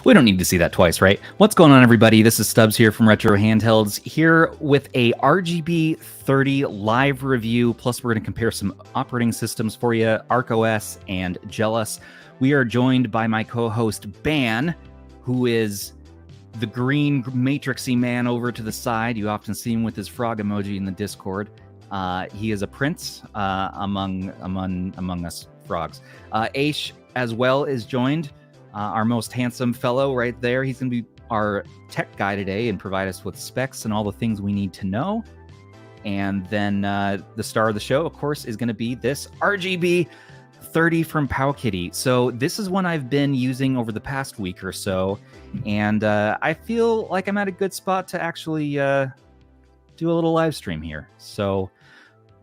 We don't need to see that twice, right? What's going on, everybody? This is Stubbs here from Retro Handhelds, here with a RGB30 live review. Plus, we're going to compare some operating systems for you, ArkOS and JELOS. We are joined by my co-host, Ban, who is the green matrixy man over to the side. You often see him with his frog emoji in the Discord. He is a prince among us frogs. Aish, as well, is joined. Our most handsome fellow right there. He's going to be our tech guy today and provide us with specs and all the things we need to know. And then the star of the show, of course, is going to be this RGB30 from PowKiddy. So this is one I've been using over the past week or so. And I feel like I'm at a good spot to actually do a little live stream here. So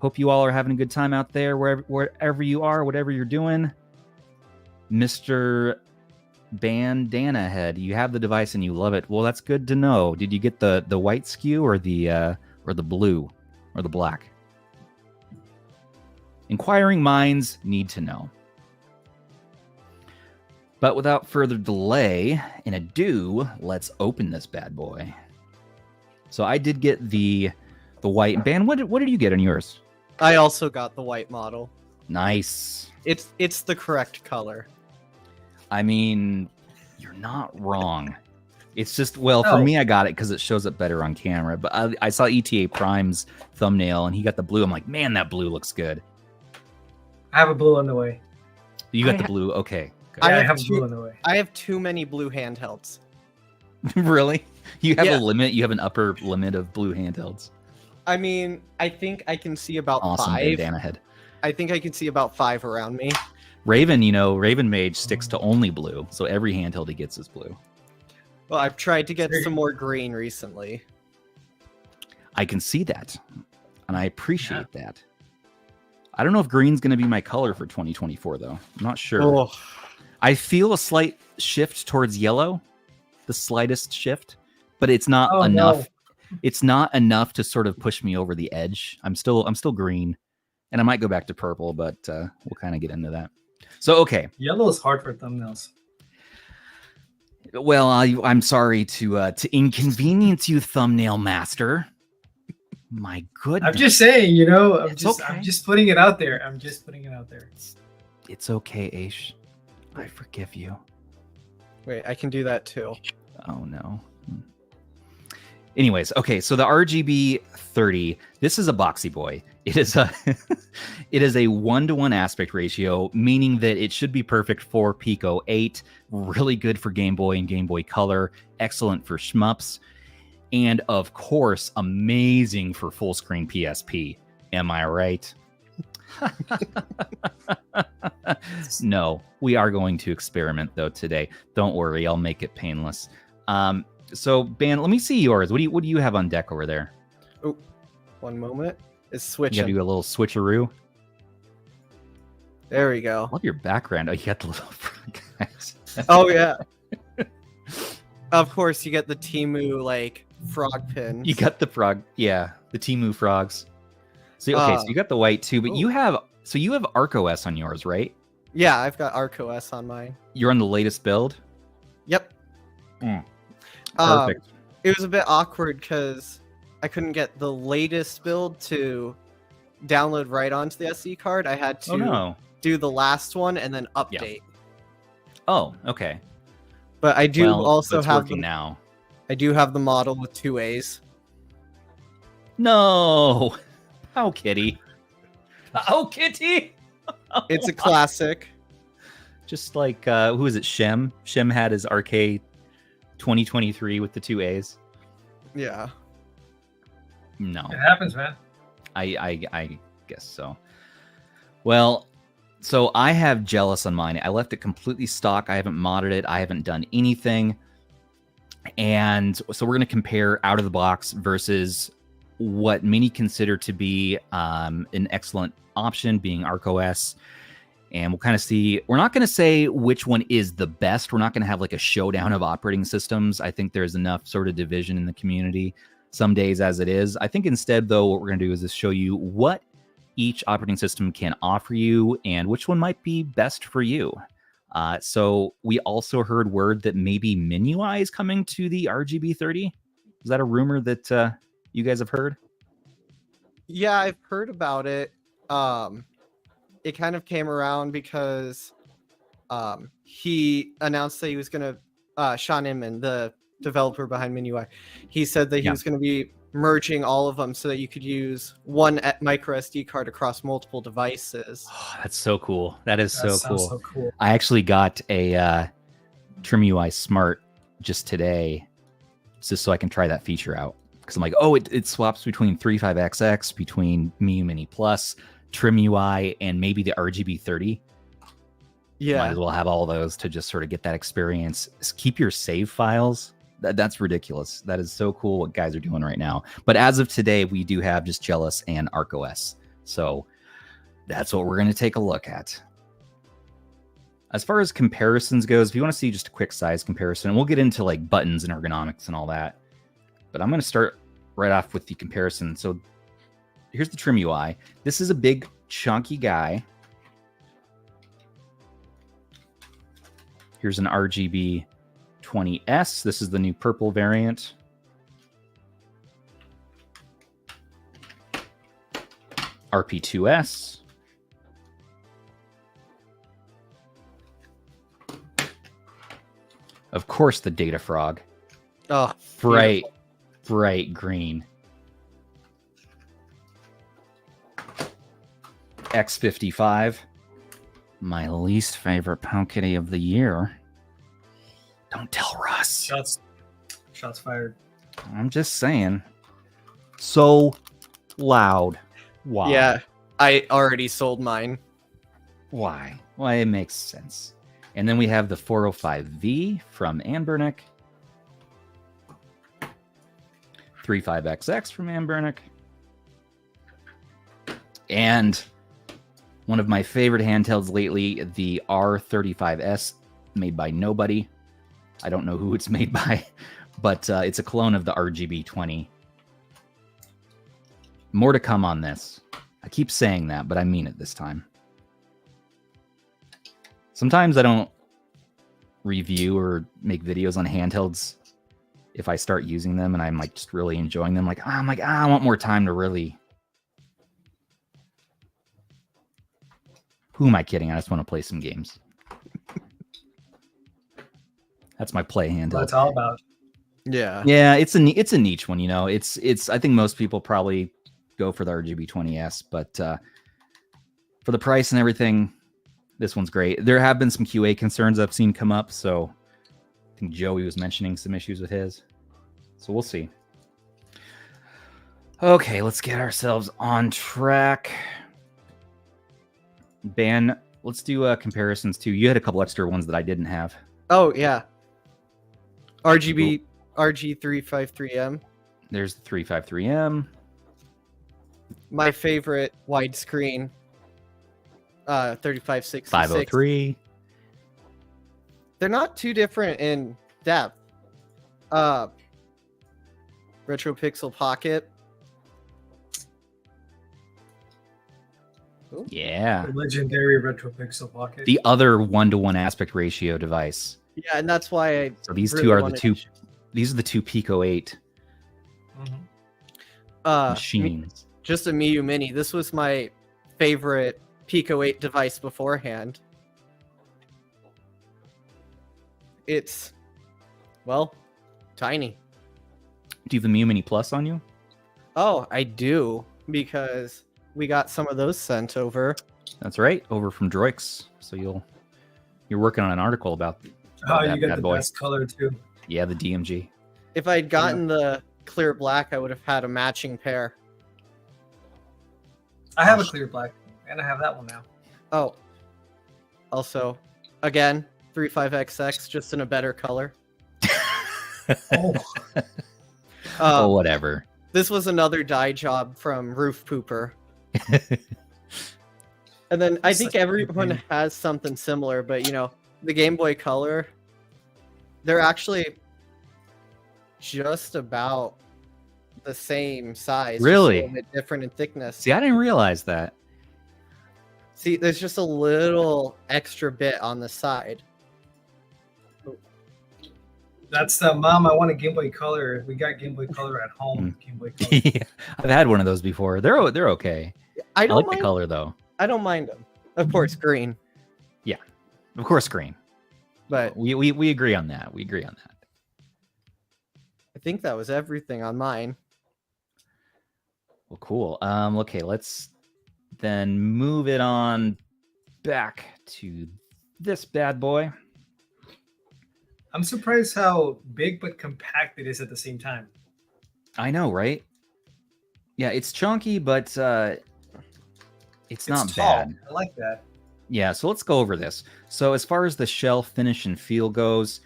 hope you all are having a good time out there, wherever you are, whatever you're doing. Mr. Bandana Head, you have the device and you love it. Well, that's good to know. Did you get the white SKU or the blue or the black? Inquiring minds need to know. But without further delay and ado, let's open this bad boy. So I did get the white. Ban, what did you get on yours? I also got the white model. Nice. It's the correct color. I mean, you're not wrong. It's just, well, for me, I got it because it shows up better on camera. But I saw ETA Prime's thumbnail, and he got the blue. I'm like, man, that blue looks good. I have a blue on the way. You got the blue? Okay. Good. I have blue on the way. I have too many blue handhelds. Really? You have a limit? You have an upper limit of blue handhelds? I mean, I think I can see about awesome 5. Bandana Head. I think I can see about 5 around me. Raven, Raven Mage sticks to only blue, so every handheld he gets is blue. Well, I've tried to get some more green recently. I can see that, and I appreciate that. I don't know if green's going to be my color for 2024, though. I'm not sure. Oh. I feel a slight shift towards yellow, the slightest shift, but it's not enough. No. It's not enough to sort of push me over the edge. I'm still green, and I might go back to purple, but we'll kind of get into that. So, okay. Yellow is hard for thumbnails. Well, I'm sorry to inconvenience you, thumbnail master. My goodness. I'm just saying, I'm okay. just putting it out there. I'm just putting it out there. It's okay, Aish. I forgive you. Wait, I can do that too. Oh, no. Anyways, okay, so the RGB30, this is a boxy boy. It is a 1-to-1 aspect ratio, meaning that it should be perfect for Pico 8, really good for Game Boy and Game Boy Color, excellent for shmups, and of course, amazing for full screen PSP. Am I right? No, we are going to experiment though today. Don't worry, I'll make it painless. So, Ban, let me see yours. What do you have on deck over there? Oh, one moment. It's switching. You gotta do a little switcheroo. There we go. I love your background. Oh, you got the little frog guys. Oh, yeah. Of course, you get the Temu, frog pins. You got the frog. Yeah, the Temu frogs. So, okay, so you got the white too, but you have ArkOS on yours, right? Yeah, I've got ArkOS on mine. You're on the latest build? Yep. Perfect. It was a bit awkward because I couldn't get the latest build to download right onto the SD card. I had to do the last one and then update. Yeah. Oh, okay. But I do also have working now. I do have the model with 2 A's. No. Oh, Kitty. Oh, Kitty. It's a classic. Just like who is it? Shem. Shem had his arcade 2023 with the 2 A's. Yeah. No. It happens, man. I guess so. Well, so I have JELOS on mine. I left it completely stock. I haven't modded it. I haven't done anything. And so we're going to compare out of the box versus what many consider to be an excellent option, being ArkOS. And we'll kind of see. We're not going to say which one is the best. We're not going to have a showdown of operating systems. I think there's enough sort of division in the community some days as it is. I think instead, though, what we're going to do is just show you what each operating system can offer you and which one might be best for you. So we also heard word that maybe MIUI is coming to the RGB30. Is that a rumor that you guys have heard? Yeah, I've heard about it. It kind of came around because he announced that he was going to, Sean Inman, the developer behind MIUI, he said that he was going to be merging all of them so that you could use one micro SD card across multiple devices. Oh, that's so cool. That is so cool. So cool. I actually got a TrimUI Smart just today, just so I can try that feature out. Because I'm like, oh, it swaps between 35XX, between MIUI Mini Plus, TrimUI, and maybe the RGB30. Yeah. Might as well have all those to just sort of get that experience. Just keep your save files. That's ridiculous. That is so cool what guys are doing right now. But as of today, we do have just Jealous and ArkOS. So that's what we're going to take a look at. As far as comparisons goes, if you want to see just a quick size comparison, we'll get into like buttons and ergonomics and all that. But I'm going to start right off with the comparison. So here's the TrimUI. This is a big, chunky guy. Here's an RGB30S. This is the new purple variant. RP2S. Of course, the Data Frog. Oh, bright green. X55. My least favorite PowKiddy of the year. Don't tell Russ. Shots fired. I'm just saying. So loud. Why? Yeah, I already sold mine. Why? Why, it makes sense. And then we have the 405V from Anbernic. 35XX from Anbernic. And one of my favorite handhelds lately, the R35S, made by nobody. I don't know who it's made by, but it's a clone of the RGB20. More to come on this. I keep saying that, but I mean it this time. Sometimes I don't review or make videos on handhelds if I start using them and I'm like just really enjoying them. I want more time to really... Who am I kidding? I just want to play some games. That's my play handheld. That's all about. Yeah. Yeah, it's a niche one, you know. It's I think most people probably go for the RGB20S, but for the price and everything, this one's great. There have been some QA concerns I've seen come up, so I think Joey was mentioning some issues with his. So we'll see. Okay, let's get ourselves on track. Ben, let's do comparisons too. You had a couple extra ones that I didn't have. Oh, yeah. RG353M. There's the 353M. My favorite widescreen. 3566. 503. They're not too different in depth. Retro Pixel Pocket. Ooh. Yeah. The legendary Retro Pixel Pocket. The other 1-to-1 aspect ratio device. Yeah, and that's why I. So these really two are the wanted two. to- These are the two Pico 8 machines. Just a MIUI Mini. This was my favorite Pico 8 device beforehand. It's, well, tiny. Do you have the MIUI Mini Plus on you? Oh, I do, because we got some of those sent over. That's right, over from Droix. So you're working on an article about. Oh, that you got bad the boy. best color too. Yeah, the DMG. If I'd gotten the clear black, I would have had a matching pair. I have a clear black, and I have that one now. Oh, also, again, 35XX, just in a better color. Oh, Whatever. This was another dye job from Roof Pooper. And then I think everyone has something similar, but you know, the Game Boy Color, they're actually just about the same size. Really? Just a little bit different in thickness. See, I didn't realize that. See, there's just a little extra bit on the side. That's the Mom, I want a Game Boy Color. We got Game Boy Color at home. Game Boy Color. Yeah, I've had one of those before. They're okay. I I don't like mind. the color though. I don't mind them. Of course, green. Of course, green. But We agree on that. We agree on that. I think that was everything on mine. Well, cool. Okay, let's then move it on back to this bad boy. I'm surprised how big but compact it is at the same time. I know, right? Yeah, it's chunky, but it's not tall. bad. I like that. Yeah, so let's go over this. So as far as the shell finish and feel goes,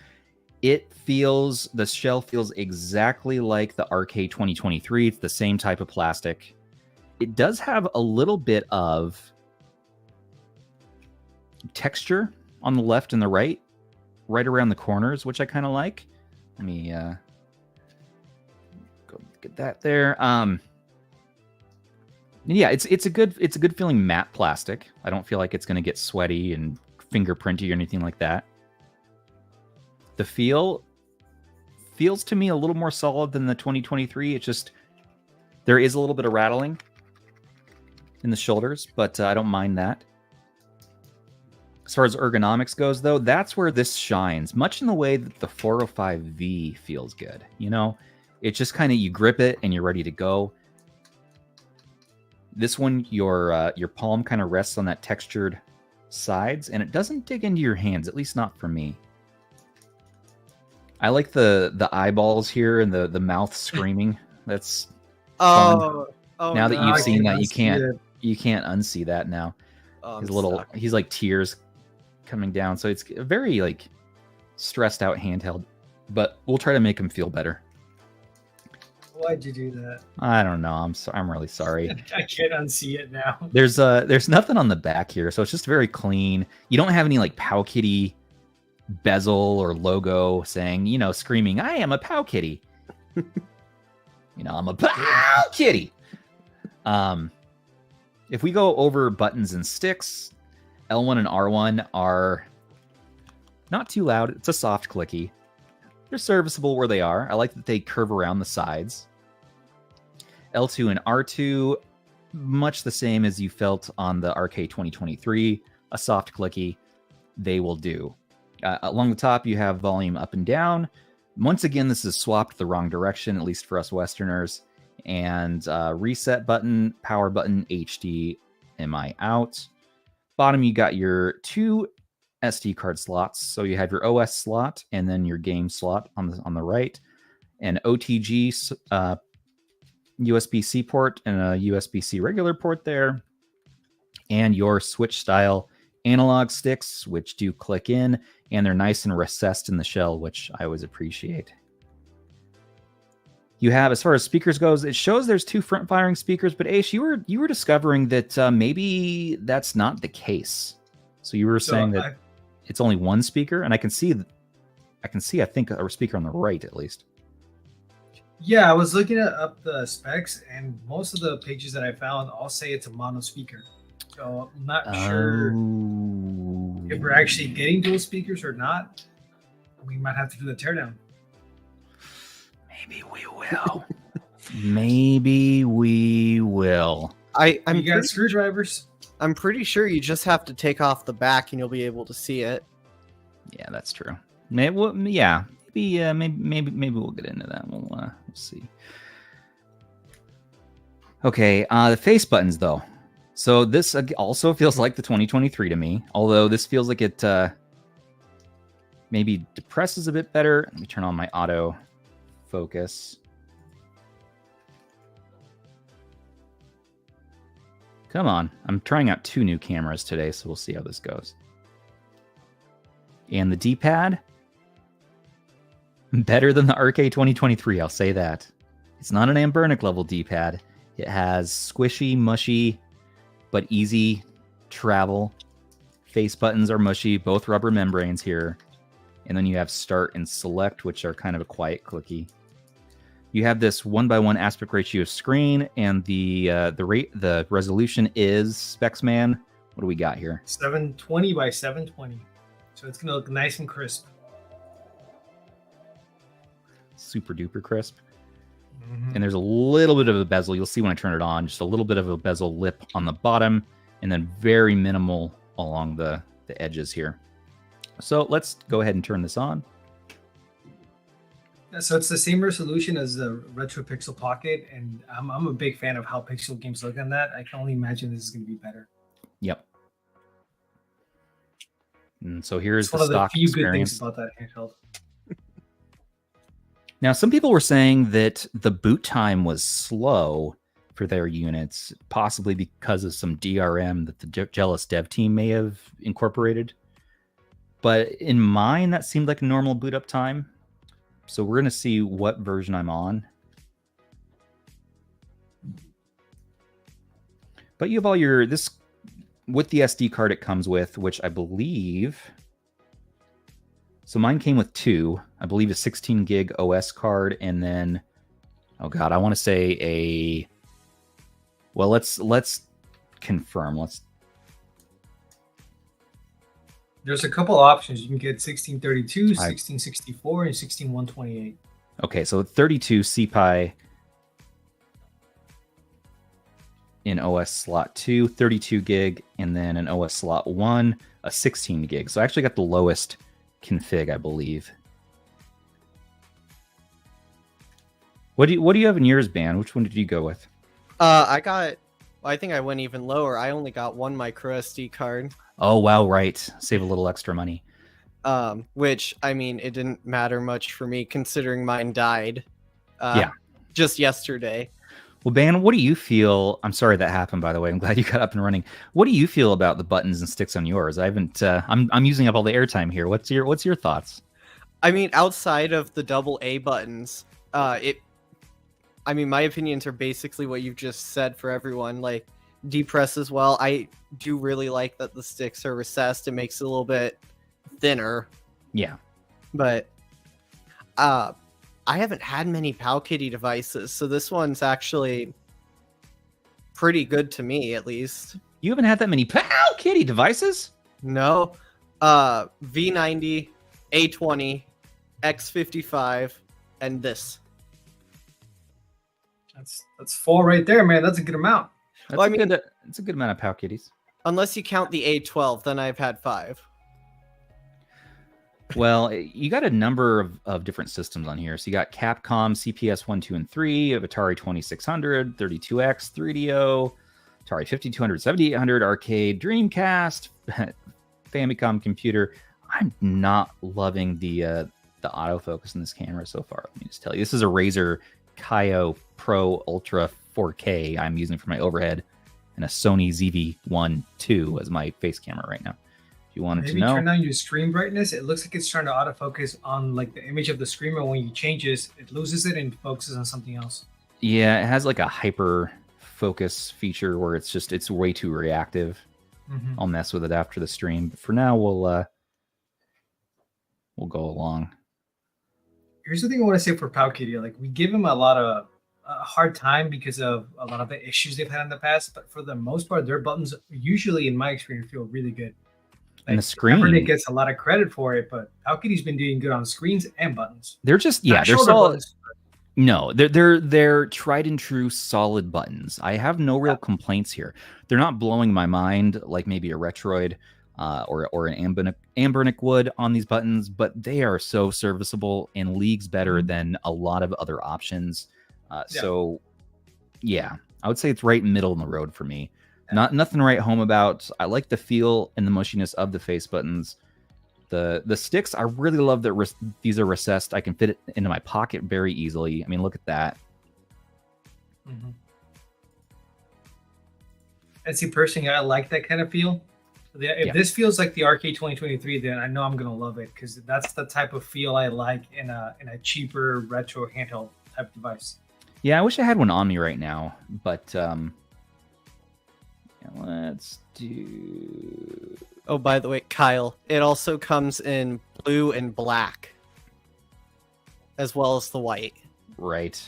the shell feels exactly like the Arcade 2023. It's the same type of plastic. It does have a little bit of texture on the left and the right around the corners, which I kind of like. Let me go get that there. Yeah, it's a good feeling matte plastic. I don't feel like it's going to get sweaty and fingerprinty or anything like that. The feels to me a little more solid than the 2023. It's just there is a little bit of rattling in the shoulders, but I don't mind that. As far as ergonomics goes, though, that's where this shines, much in the way that the 405V feels good. You know, it's just kind of you grip it and you're ready to go. This one, your palm kind of rests on that textured sides, and it doesn't dig into your hands, at least not for me. I like the eyeballs here and the mouth screaming. That's fun. Now that you've seen that, you can't unsee that now. He's like tears coming down, so it's a very like stressed out handheld, but we'll try to make him feel better. Why'd you do that? I don't know. I'm really sorry. I can't unsee it now. There's nothing on the back here, so it's just very clean. You don't have any like PowKiddy bezel or logo saying, screaming, "I am a PowKiddy." I'm a PowKiddy. If we go over buttons and sticks, L1 and R1 are not too loud. It's a soft clicky. They're serviceable where they are. I like that they curve around the sides. L2 and R2, much the same as you felt on the Arcade 2023, a soft clicky. They will do. Along the top, you have volume up and down. Once again, this is swapped the wrong direction, at least for us Westerners. And reset button, power button, HDMI out. Bottom, you got your two SD card slots. So you have your OS slot and then your game slot on the right. An OTG USB-C port and a USB-C regular port there. And your Switch style analog sticks, which do click in, and they're nice and recessed in the shell, which I always appreciate. You have, as far as speakers goes, it shows there's two front-firing speakers, but Aish, you were discovering that maybe that's not the case. So you were saying that it's only one speaker, and I can see, I think, a speaker on the right at least. Yeah, I was looking up the specs, and most of the pages that I found all say it's a mono speaker. So I'm not sure if we're actually getting dual speakers or not. We might have to do the teardown. Maybe we will. Maybe we will. You got screwdrivers? I'm pretty sure you just have to take off the back and you'll be able to see it. Yeah, that's true. Maybe we'll get into that. We'll see. Okay, the face buttons though. So this also feels like the 2023 to me, although this feels like it maybe depresses a bit better. Let me turn on my auto focus. Come on. I'm trying out 2 new cameras today, so we'll see how this goes. And the D-pad, better than the Arcade 2023, I'll say that. It's not an Ambernic level D-pad. It has squishy, mushy, but easy travel. Face buttons are mushy, both rubber membranes here. And then you have start and select, which are kind of a quiet clicky. You have this 1:1 aspect ratio screen, and the resolution is Spexman What do we got here? 720 by 720. So it's gonna look nice and crisp. Super duper crisp. And there's a little bit of a bezel. You'll see when I turn it on, just a little bit of a bezel lip on the bottom, and then very minimal along the edges here. So let's go ahead and turn this on. So it's the same resolution as the Retro Pixel Pocket, and I'm a big fan of how Pixel games look on that. I can only imagine this is going to be better. Yep. And so here's It's the one of the stock few experience. good things about that handheld. Now, some people were saying that the boot time was slow for their units, possibly because of some DRM that the Jealous dev team may have incorporated. But in mine, that seemed like a normal boot up time. So we're going to see what version I'm on. But you have all your, this, with the SD card it comes with, which I believe, so mine came with 2, I believe a 16 gig OS card, and then, oh God, I want to say a, well, let's confirm. There's a couple options. You can get 1632, 1664, and 16128. Okay, so 32 CPI in OS slot 2, 32 gig, and then an OS slot 1, a 16 gig. So I actually got the lowest config, I believe. What do you have in yours, Ban? Which one did you go with? I think I went even lower. I only got 1 micro SD card. Oh, wow, right. Save a little extra money. Which, I mean, it didn't matter much for me considering mine died just yesterday. Well, Ban, what do you feel? I'm sorry that happened, by the way. I'm glad you got up and running. What do you feel about the buttons and sticks on yours? I haven't. I'm using up all the airtime here. What's your thoughts? I mean, outside of the double A buttons, I mean, my opinions are basically what you've just said for everyone. Like, depress as well. I do really like that the sticks are recessed. It makes it a little bit thinner. Yeah. But I haven't had many PowKiddy devices, so this one's actually pretty good to me, at least. You haven't had that many PowKiddy devices? No. V90, A20, X55, and this. That's 4 right there, man. That's a good amount. It's a good amount of PowKiddies. Unless you count the A12, then I've had 5. Well, you got a number of different systems on here. So you got Capcom, CPS 1, 2, and 3, you have Atari 2600, 32X, 3DO, Atari 5200, 7800, Arcade, Dreamcast, Famicom computer. I'm not loving the autofocus in this camera so far. Let me just tell you. This is a Razer Kaio Pro Ultra 4K I'm using for my overhead, and a Sony ZV-1 2 as my face camera right now. If you wanted to know, turn down your screen brightness. It looks like it's trying to autofocus on like the image of the screen, and when you change it loses it and focuses on something else. Yeah, it has like a hyper focus feature where it's way too reactive. I'll mess with it after the stream, but for now we'll go along. Here's the thing I want to say for PowKiddy. Like, we give him a lot of hard time because of a lot of the issues they've had in the past, but for the most part, their buttons usually, in my experience, feel really good. And the screen, Kaepernick gets a lot of credit for it, but PowKiddy's been doing good on screens and buttons. They're just they're solid. No, they're tried and true solid buttons. I have no real complaints here. They're not blowing my mind like maybe a Retroid or an Ambernic would on these buttons, but they are so serviceable and leagues better than a lot of other options. So, yeah, I would say it's right middle in the road for me. Nothing to write home about. I like the feel and the mushiness of the face buttons. The sticks, I really love that these are recessed. I can fit it into my pocket very easily. I mean, look at that. And see, personally, I like that kind of feel. If this feels like the Arcade 2023, then I know I'm gonna love it, because that's the type of feel I like in a cheaper retro handheld type device. Yeah, I wish I had one on me right now, but let's do. Oh, by the way, Kyle, it also comes in blue and black, as well as the white. Right.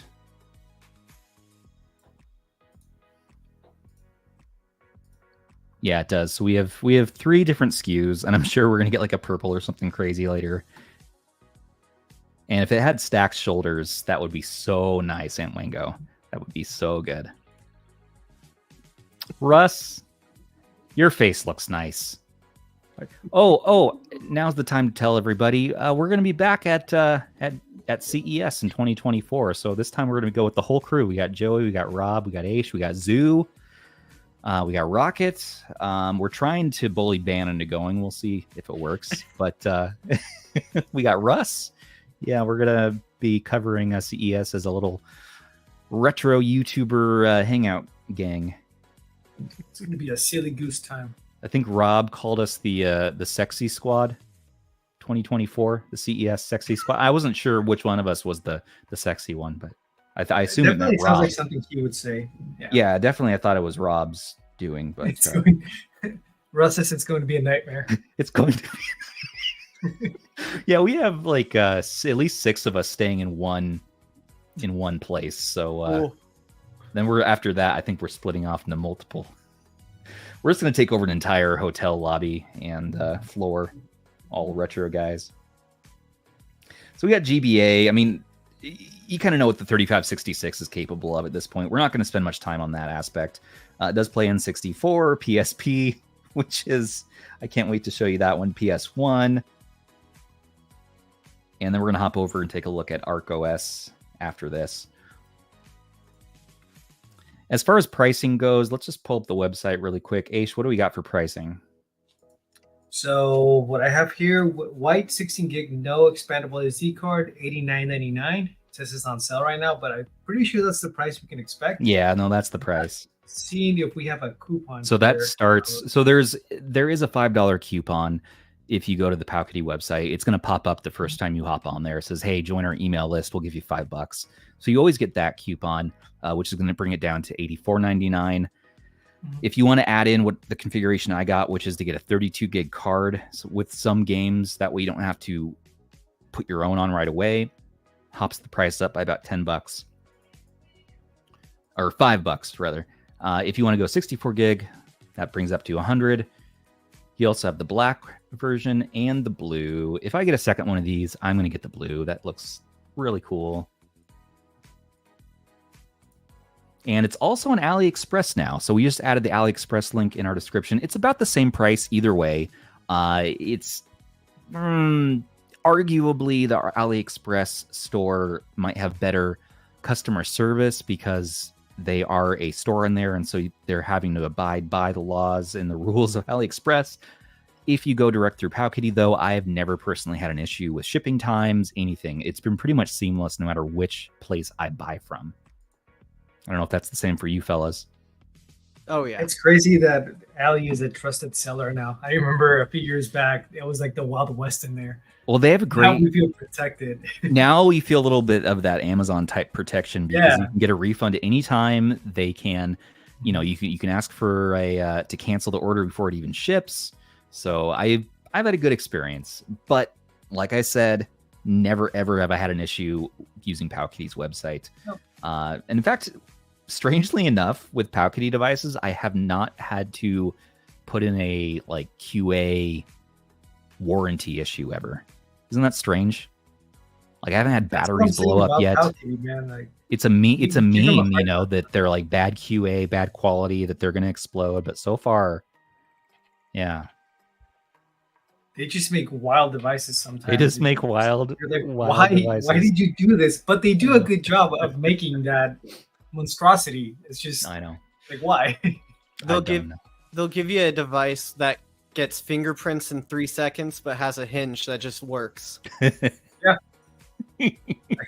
Yeah, it does. So we have 3 different SKUs, and I'm sure we're gonna get like a purple or something crazy later. And if it had stacked shoulders, that would be so nice, Aunt Wango. That would be so good. Russ, your face looks nice. Oh, now's the time to tell everybody we're going to be back at CES in 2024. So this time we're going to go with the whole crew. We got Joey, we got Rob, we got Aish, we got Zoo, we got Rocket. We're trying to bully Ban into going. We'll see if it works. But we got Russ. Yeah, we're going to be covering CES as a little retro YouTuber hangout gang. It's going to be a silly goose time. I think Rob called us the Sexy Squad 2024, the CES Sexy Squad. I wasn't sure which one of us was the sexy one, but I assume it meant sounds Rob. like something he would say. Yeah, definitely. I thought it was Rob's doing, but Russ says it's going to be a nightmare. It's going to be. Yeah, we have like at least 6 of us staying in one place. So then after that, I think we're splitting off into multiple. We're just going to take over an entire hotel lobby and floor, all retro guys. So we got GBA. I mean, you kind of know what the 3566 is capable of at this point. We're not going to spend much time on that aspect. It does play N64, PSP, which is, I can't wait to show you that one, PS1. And then we're going to hop over and take a look at ArkOS after this. As far as pricing goes, let's just pull up the website really quick. Aish, what do we got for pricing? So what I have here, white 16 gig, no expandable SD card, $89.99. It says it's on sale right now, but I'm pretty sure that's the price we can expect. Yeah, no, that's the price. Seeing if we have a coupon. So that starts. So there is a $5 coupon. If you go to the PowKiddy website, it's going to pop up the first time you hop on there. It says, "Hey, join our email list. We'll give you $5." So you always get that coupon, which is going to bring it down to $84.99. If you want to add in what the configuration I got, which is to get a 32 gig card with some games, that way you don't have to put your own on right away, hops the price up by about $10 or $5 rather. If you want to go 64 gig, that brings up to 100. You also have the black version and the blue. If I get a second one of these, I'm going to get the blue. That looks really cool. And it's on AliExpress now. So we just added the AliExpress link in our description. It's about the same price either way. It's arguably the AliExpress store might have better customer service because they are a store in there. And so they're having to abide by the laws and the rules of AliExpress. If you go direct through PowKiddy, though, I have never personally had an issue with shipping times, anything. It's been pretty much seamless no matter which place I buy from. I don't know if that's the same for you fellas. Oh, yeah. It's crazy that Ali is a trusted seller now. I remember a few years back, it was like the Wild West in there. Well, they have a great... Now we feel protected. Now we feel a little bit of that Amazon-type protection because you can get a refund at any time. They can, you can ask for to cancel the order before it even ships. So I've had a good experience. But like I said, never, ever have I had an issue using PowKiddy's website. Nope. And in fact... strangely enough, with PowKiddy devices, I have not had to put in a QA warranty issue ever. Isn't that strange? Like I haven't had batteries blow up yet. Man. It's a meme, that they're like bad QA, bad quality, that they're gonna explode. But so far, yeah. They just make wild devices sometimes. They just make wild. You're like, wild devices. Why did you do this? But they do a good job of making that monstrosity. It's just I know. Like why? They'll give you a device that gets fingerprints in 3 seconds but has a hinge that just works. Yeah. A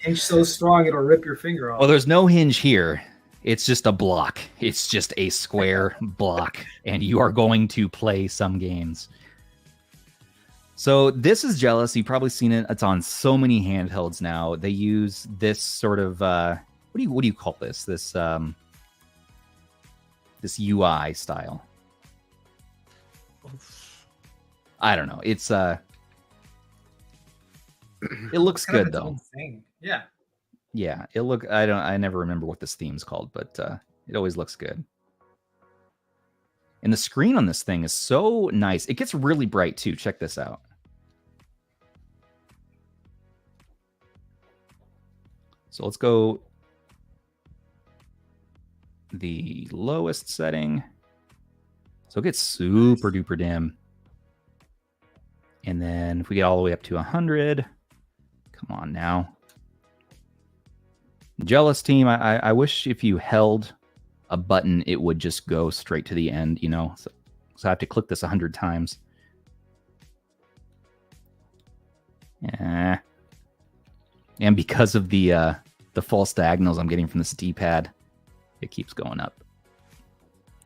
hinge so strong it'll rip your finger off. Well, there's no hinge here. It's just a block. It's just a square block, and you are going to play some games. So this is Jealous. You've probably seen it. It's on so many handhelds now. They use this sort of what do you call this? This UI style. I don't know. It's it looks good though. Yeah. Yeah, I never remember what this theme's called, but it always looks good. And the screen on this thing is so nice. It gets really bright too. Check this out. So let's go the lowest setting. So it gets super duper dim. And then if we get all the way up to 100, come on now. Jealous team, I wish if you held a button, it would just go straight to the end, you know? So I have to click this 100 times. Yeah. And because of the false diagonals I'm getting from this D-pad, it keeps going up.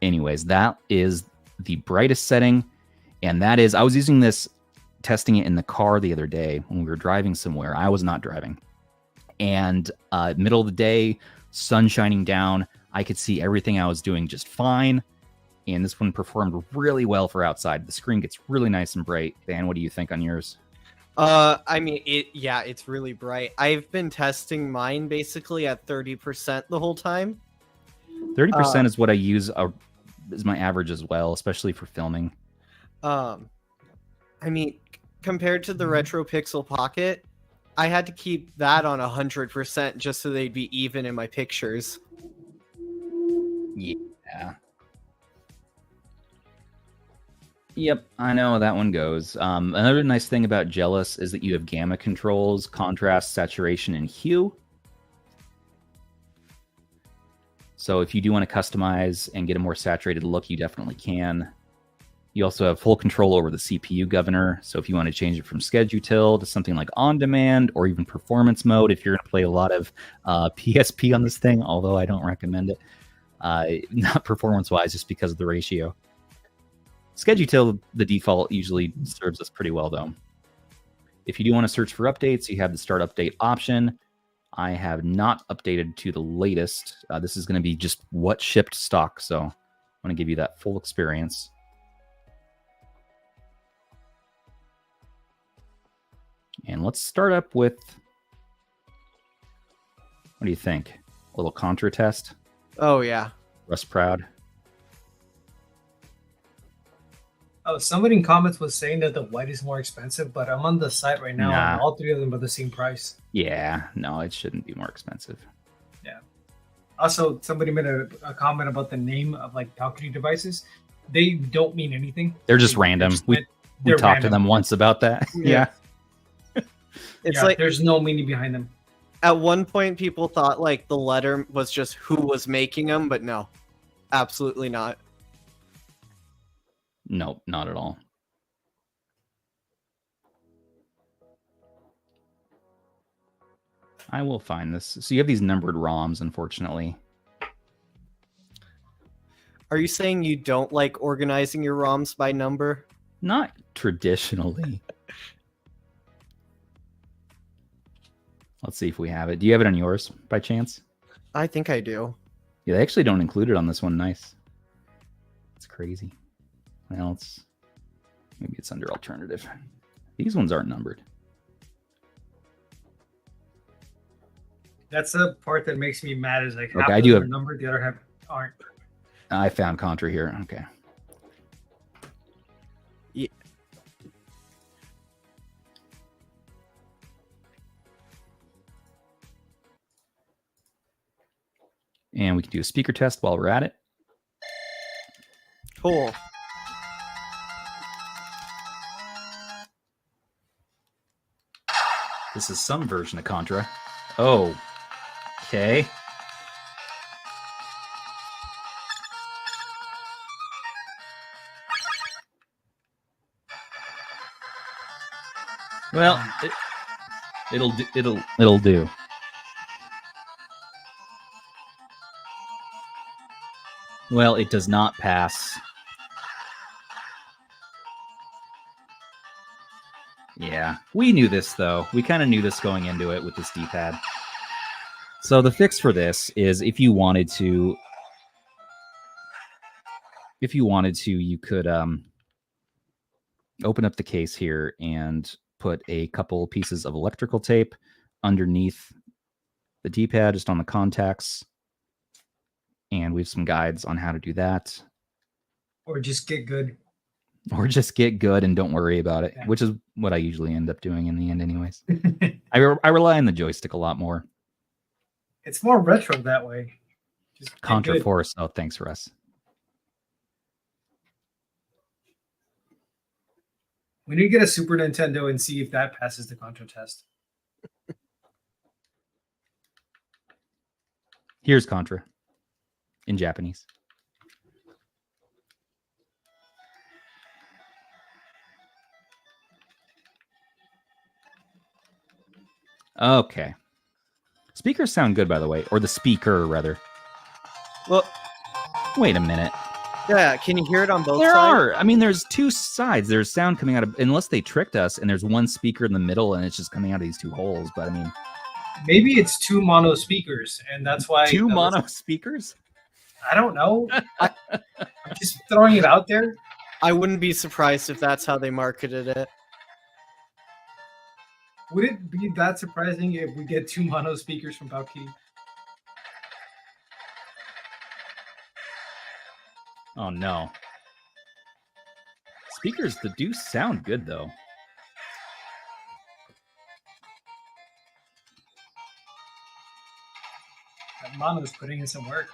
Anyways, that is the brightest setting. And that is, I was using this, testing it in the car the other day when we were driving somewhere. I was not driving. And middle of the day, sun shining down, I could see everything I was doing just fine. And this one performed really well for outside. The screen gets really nice and bright. Dan, what do you think on yours? I mean, it's really bright. I've been testing mine basically at 30% the whole time. 30% is what I use is my average as well, especially for filming. I mean, compared to the Retro Pixel Pocket, I had to keep that on 100% just so they'd be even in my pictures. Yeah. Yep, I know how that one goes. Another nice thing about Jealous is that you have gamma controls, contrast, saturation, and hue. So if you do want to customize and get a more saturated look, you definitely can. You also have full control over the CPU governor. So if you want to change it from Schedutil to something like On Demand or even Performance Mode, if you're going to play a lot of PSP on this thing, although I don't recommend it, not performance-wise, just because of the ratio. Schedutil, the default, usually serves us pretty well, though. If you do want to search for updates, you have the Start Update option. I have not updated to the latest. This is going to be just what shipped stock, so I want to give you that full experience. And let's start up with, what do you think? A little Contra test? Oh, yeah. Russ Proud. Oh, somebody in comments was saying that the white is more expensive, but I'm on the site right now, and all three of them are the same price. Yeah, no, it shouldn't be more expensive. Yeah. Also, somebody made a comment about the name of like PowKiddy devices. They don't mean anything. They're just random. We talked to them once about that. Yeah. It's like there's no meaning behind them. At one point, people thought like the letter was just who was making them, but no, absolutely not. Nope, not at all. I will find this. So you have these numbered ROMs, unfortunately. Are you saying you don't like organizing your ROMs by number? Not traditionally. Let's see if we have it. Do you have it on yours by chance? I think I do. Yeah, they actually don't include it on this one. Nice. It's crazy. Well, maybe it's under alternative. These ones aren't numbered. That's the part that makes me mad. Is like okay, half of them are numbered, the other half aren't. I found Contra here. Okay. Yeah. And we can do a speaker test while we're at it. Cool. This is some version of Contra. Oh, okay. Well, it'll do. Well, it does not pass. Yeah, we knew this, though. We kind of knew this going into it with this D-pad. So the fix for this is if you wanted to, you could open up the case here and put a couple pieces of electrical tape underneath the D-pad, just on the contacts. And we have some guides on how to do that. Or just get good. Or just get good and don't worry about it, Yeah. which is what I usually end up doing in the end anyways. I rely on the joystick a lot more. It's more retro that way. Just Contra good. Force. Oh, thanks, Russ. We need to get a Super Nintendo and see if that passes the Contra test. Here's Contra in Japanese. Okay. Speakers sound good, by the way, or the speaker, rather. Well, wait a minute. Yeah, can you hear it on both There sides? are. I mean, there's two sides. There's sound coming out of, unless they tricked us, and there's one speaker in the middle, and it's just coming out of these two holes. But I mean, maybe it's two mono speakers, and that's why two mono speakers. I don't know. I'm just throwing it out there. I wouldn't be surprised if that's how they marketed it. Would it be that surprising if we get two mono speakers from PowKiddy? Oh no. Speakers that do sound good though. That mono's putting in some work.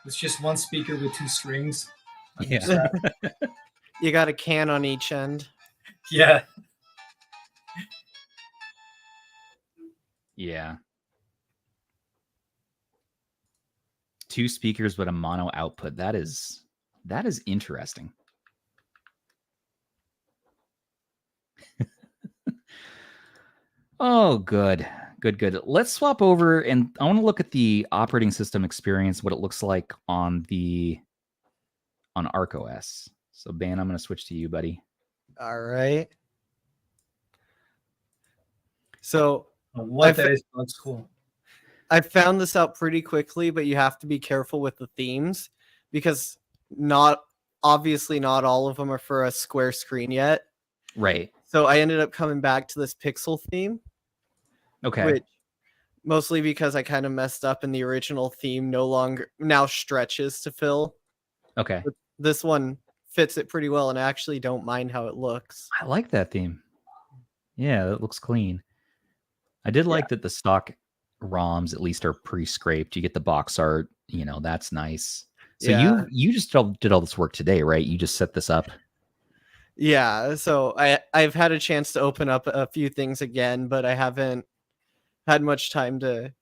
It's just one speaker with two strings. Yeah. You got a can on each end. Yeah. Yeah. Two speakers with a mono output. That is interesting. Oh, good. Good. Let's swap over, and I want to look at the operating system experience, what it looks like on ArkOS. So, Ben, I'm going to switch to you, buddy. All right. So That's cool. I found this out pretty quickly, but you have to be careful with the themes because obviously not all of them are for a square screen yet. Right. So I ended up coming back to this pixel theme. Okay. Which mostly because I kind of messed up and the original theme now stretches to fill. Okay. But this one fits it pretty well, and I actually don't mind how it looks. I like that theme. Yeah, it looks clean. I did like that the stock ROMs at least are pre-scraped. You get the box art, that's nice. So you just did all this work today, right? You just set this up. Yeah, so I've had a chance to open up a few things again, but I haven't had much time to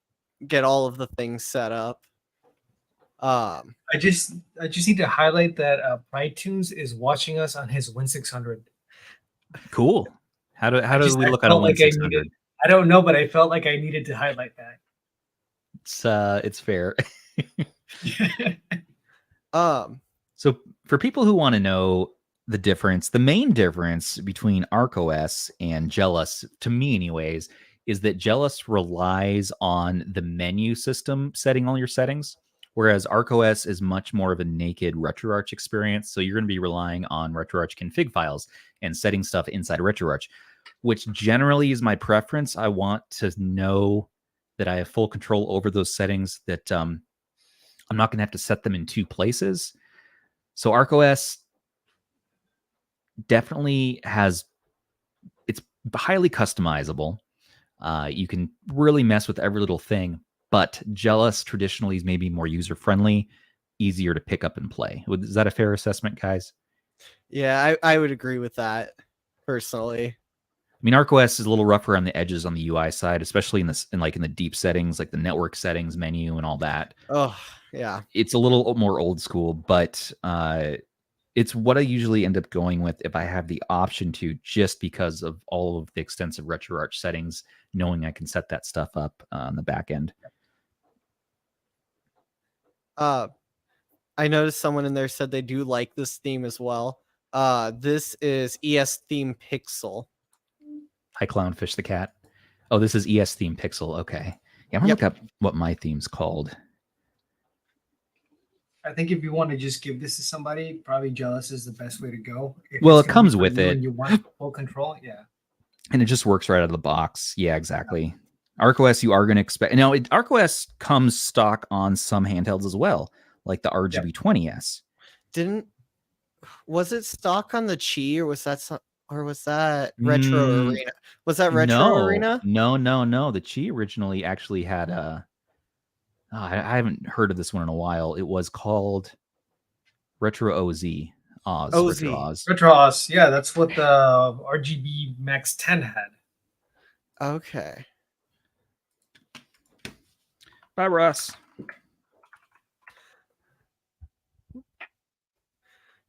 get all of the things set up. I just need to highlight that iTunes is watching us on his Win600. Cool. How do we look on a Win600? I don't know, but I felt like I needed to highlight that. It's fair. So for people who want to know the difference, the main difference between ArkOS and Jelos, to me anyways, is that Jelos relies on the menu system setting all your settings, whereas ArkOS is much more of a naked RetroArch experience. So you're going to be relying on RetroArch config files and setting stuff inside RetroArch, which generally is my preference. I want to know that I have full control over those settings, that I'm not going to have to set them in two places. So ArkOS definitely it's highly customizable. You can really mess with every little thing, but Jelos traditionally is maybe more user-friendly, easier to pick up and play. Is that a fair assessment, guys? Yeah, I would agree with that personally. I mean, ArkOS is a little rougher on the edges on the UI side, especially in the deep settings, like the network settings menu and all that. Oh, yeah. It's a little more old school, but it's what I usually end up going with if I have the option to, just because of all of the extensive RetroArch settings, knowing I can set that stuff up on the back end. I noticed someone in there said they do like this theme as well. This is ES Theme Pixel. Hi, Clownfish the cat. Oh, this is ES Theme Pixel. Okay. Yeah, I'm going to look up what my theme's called. I think if you want to just give this to somebody, probably Jealous is the best way to go. If Well, it's it gonna be comes for with you it. and you want full control. Yeah. And it just works right out of the box. Yeah, exactly. ArkOS, you are going to expect. Now, ArkOS comes stock on some handhelds as well, like the RGB20S. Was it stock on the Qi, or was that Retro Arena? Was that Retro Arena? No. The Qi originally actually had I haven't heard of this one in a while. It was called Retro OZ. Retro Oz. Retro Oz. Yeah, that's what the RGB Max 10 had. Okay. Bye, Russ.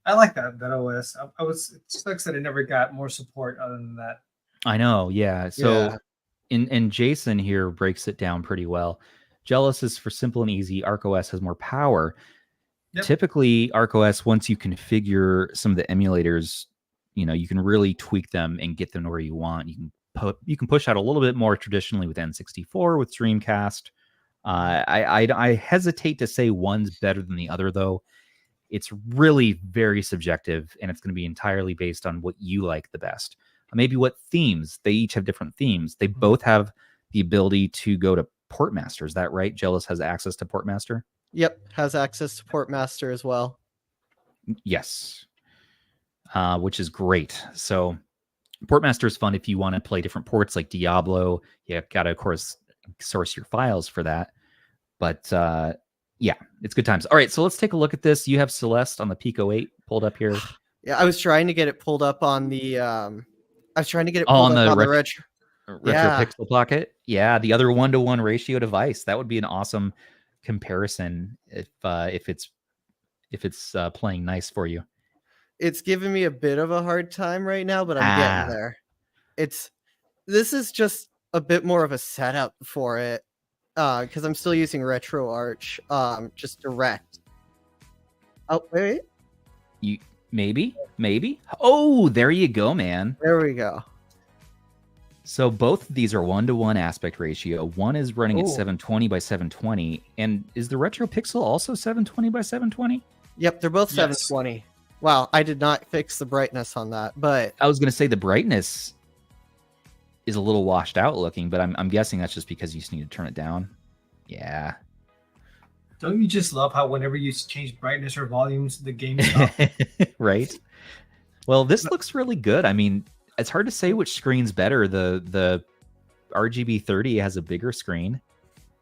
I like that OS. It sucks that it never got more support other than that. I know, yeah. So and Jason here breaks it down pretty well. Jealous is for simple and easy. ArkOS has more power. Yep. Typically, ArkOS, once you configure some of the emulators, you can really tweak them and get them to where you want. You can push out a little bit more traditionally with N64, with Dreamcast. I hesitate to say one's better than the other, though. It's really very subjective, and it's going to be entirely based on what you like the best. Maybe what themes. They each have different themes. They both have the ability to go to Portmaster. Is that right? Jealous has access to Portmaster? Yep, has access to Portmaster as well. Yes. Which is great. So Portmaster is fun if you want to play different ports like Diablo. You got to, of course, source your files for that. But yeah, it's good times. All right, so let's take a look at this. You have Celeste on the Pico 8 pulled up here. Yeah, I was trying to get it pulled up on the Retro Pixel Pocket. Yeah, the other 1-to-1 ratio device. That would be an awesome comparison if it's playing nice for you. It's giving me a bit of a hard time right now, but I'm getting there. This is just a bit more of a setup for it, because I'm still using RetroArch, just direct. Oh wait, maybe. Oh, there you go, man. There we go. So both of these are 1-to-1 aspect ratio. One is running at 720 by 720, and is the Retro Pixel also 720 by 720? Yep, they're both 720. Wow, I did not fix the brightness on that, but I was going to say the brightness is a little washed out looking, but I'm guessing that's just because you just need to turn it down. Yeah. Don't you just love how whenever you change brightness or volumes, the game stops? Right. Well, this looks really good. I mean, it's hard to say which screen's better. The RGB30 has a bigger screen,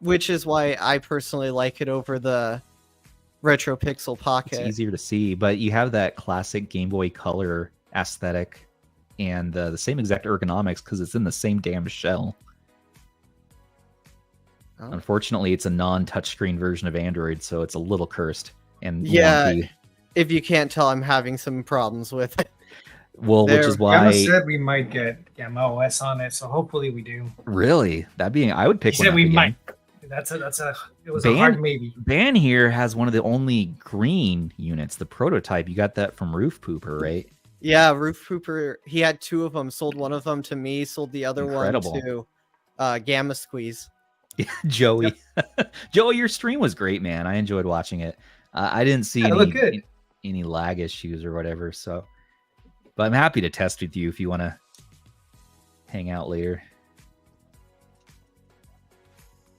which is why I personally like it over the Retro Pixel Pocket. It's easier to see, but you have that classic Game Boy Color aesthetic and the same exact ergonomics because it's in the same damn shell. Oh. Unfortunately, it's a non-touchscreen version of Android, so it's a little cursed and wonky. If you can't tell, I'm having some problems with it. Well, which is why Gamma said we might get Gamma OS on it, so hopefully we do. Really? That being, I would pick. He said we might. It was a hard maybe. Ban here has one of the only green units, the prototype. You got that from Roof Pooper, right? Yeah, Roof Pooper. He had two of them. Sold one of them to me. Sold the other one to Gamma Squeeze. Joey. Yep. Joey, your stream was great, man. I enjoyed watching it. I didn't see any lag issues or whatever. So, but I'm happy to test with you if you want to hang out later.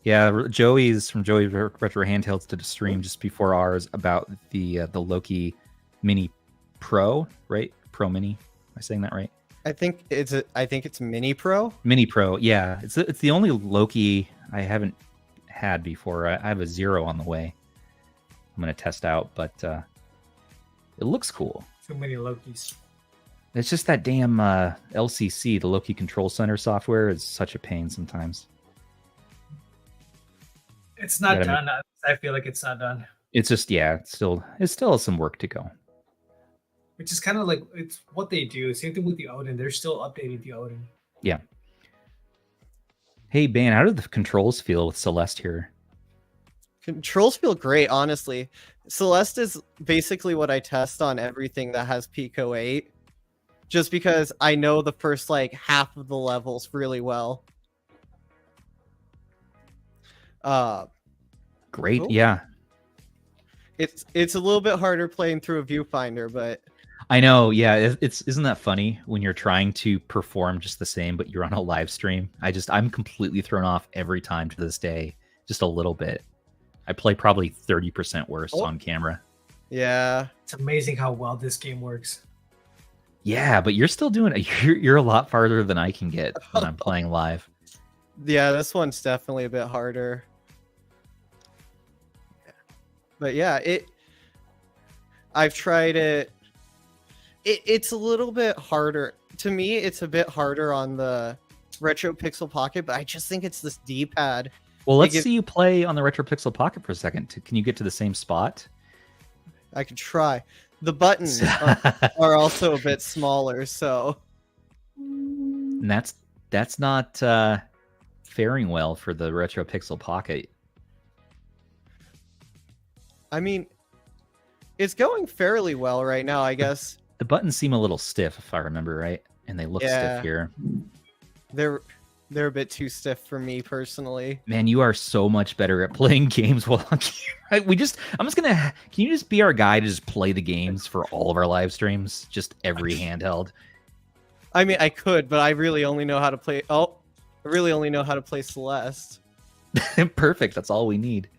Yeah, Joey's from Joey Retro Handhelds did a stream just before ours about the Loki Mini Pro, right? Pro Mini. Am I saying that right? I think it's Mini Pro. Mini Pro, yeah. It's the only Loki I haven't had before. I have a Zero on the way. I'm gonna test out, but it looks cool. Too many Lokis. It's just that damn LCC, the Loki Control Center software, is such a pain sometimes. It's not done. I feel like it's not done. It's just it still has some work to go. Which is kind of like it's what they do. Same thing with the Odin. They're still updating the Odin. Yeah. Hey, Ben, how did the controls feel with Celeste here? Controls feel great, honestly. Celeste is basically what I test on everything that has Pico 8. Just because I know the first half of the levels really well. Great, yeah. It's a little bit harder playing through a viewfinder, but I know, yeah. It's isn't that funny when you're trying to perform just the same, but you're on a live stream? I'm completely thrown off every time to this day, just a little bit. I play probably 30% worse on camera. Yeah, It's amazing how well this game works. Yeah, but you're still doing it. You're a lot farther than I can get when I'm playing live. yeah, this one's definitely a bit harder. But yeah, I've tried it. It's a little bit harder. To me, it's a bit harder on the Retro Pixel Pocket, but I just think it's this D-pad. Well, let's see you play on the Retro Pixel Pocket for a second. Can you get to the same spot? I could try. The buttons are also a bit smaller, so... And that's not faring well for the Retro Pixel Pocket. I mean, it's going fairly well right now, I guess. The buttons seem a little stiff, if I remember right, and they look stiff here. They're a bit too stiff for me personally. Man, you are so much better at playing games while on camera. Can you just be our guy to just play the games for all of our live streams, just every handheld? I mean, I could, but I really only know how to play. Oh, I really only know how to play Celeste. Perfect. That's all we need.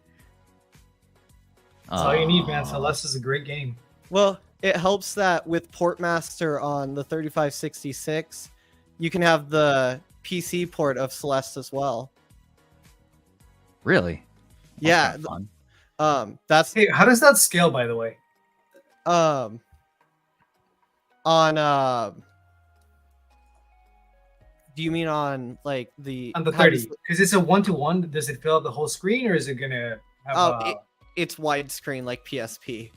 That's all you need, man. Celeste is a great game. Well, it helps that with Portmaster on the 3566, you can have the PC port of Celeste as well. Really? Yeah. That's Hey, how does that scale, by the way? on do you mean on like the On the 30? Because it's a 1-to-1. Does it fill up the whole screen, or is it gonna have it's widescreen like PSP.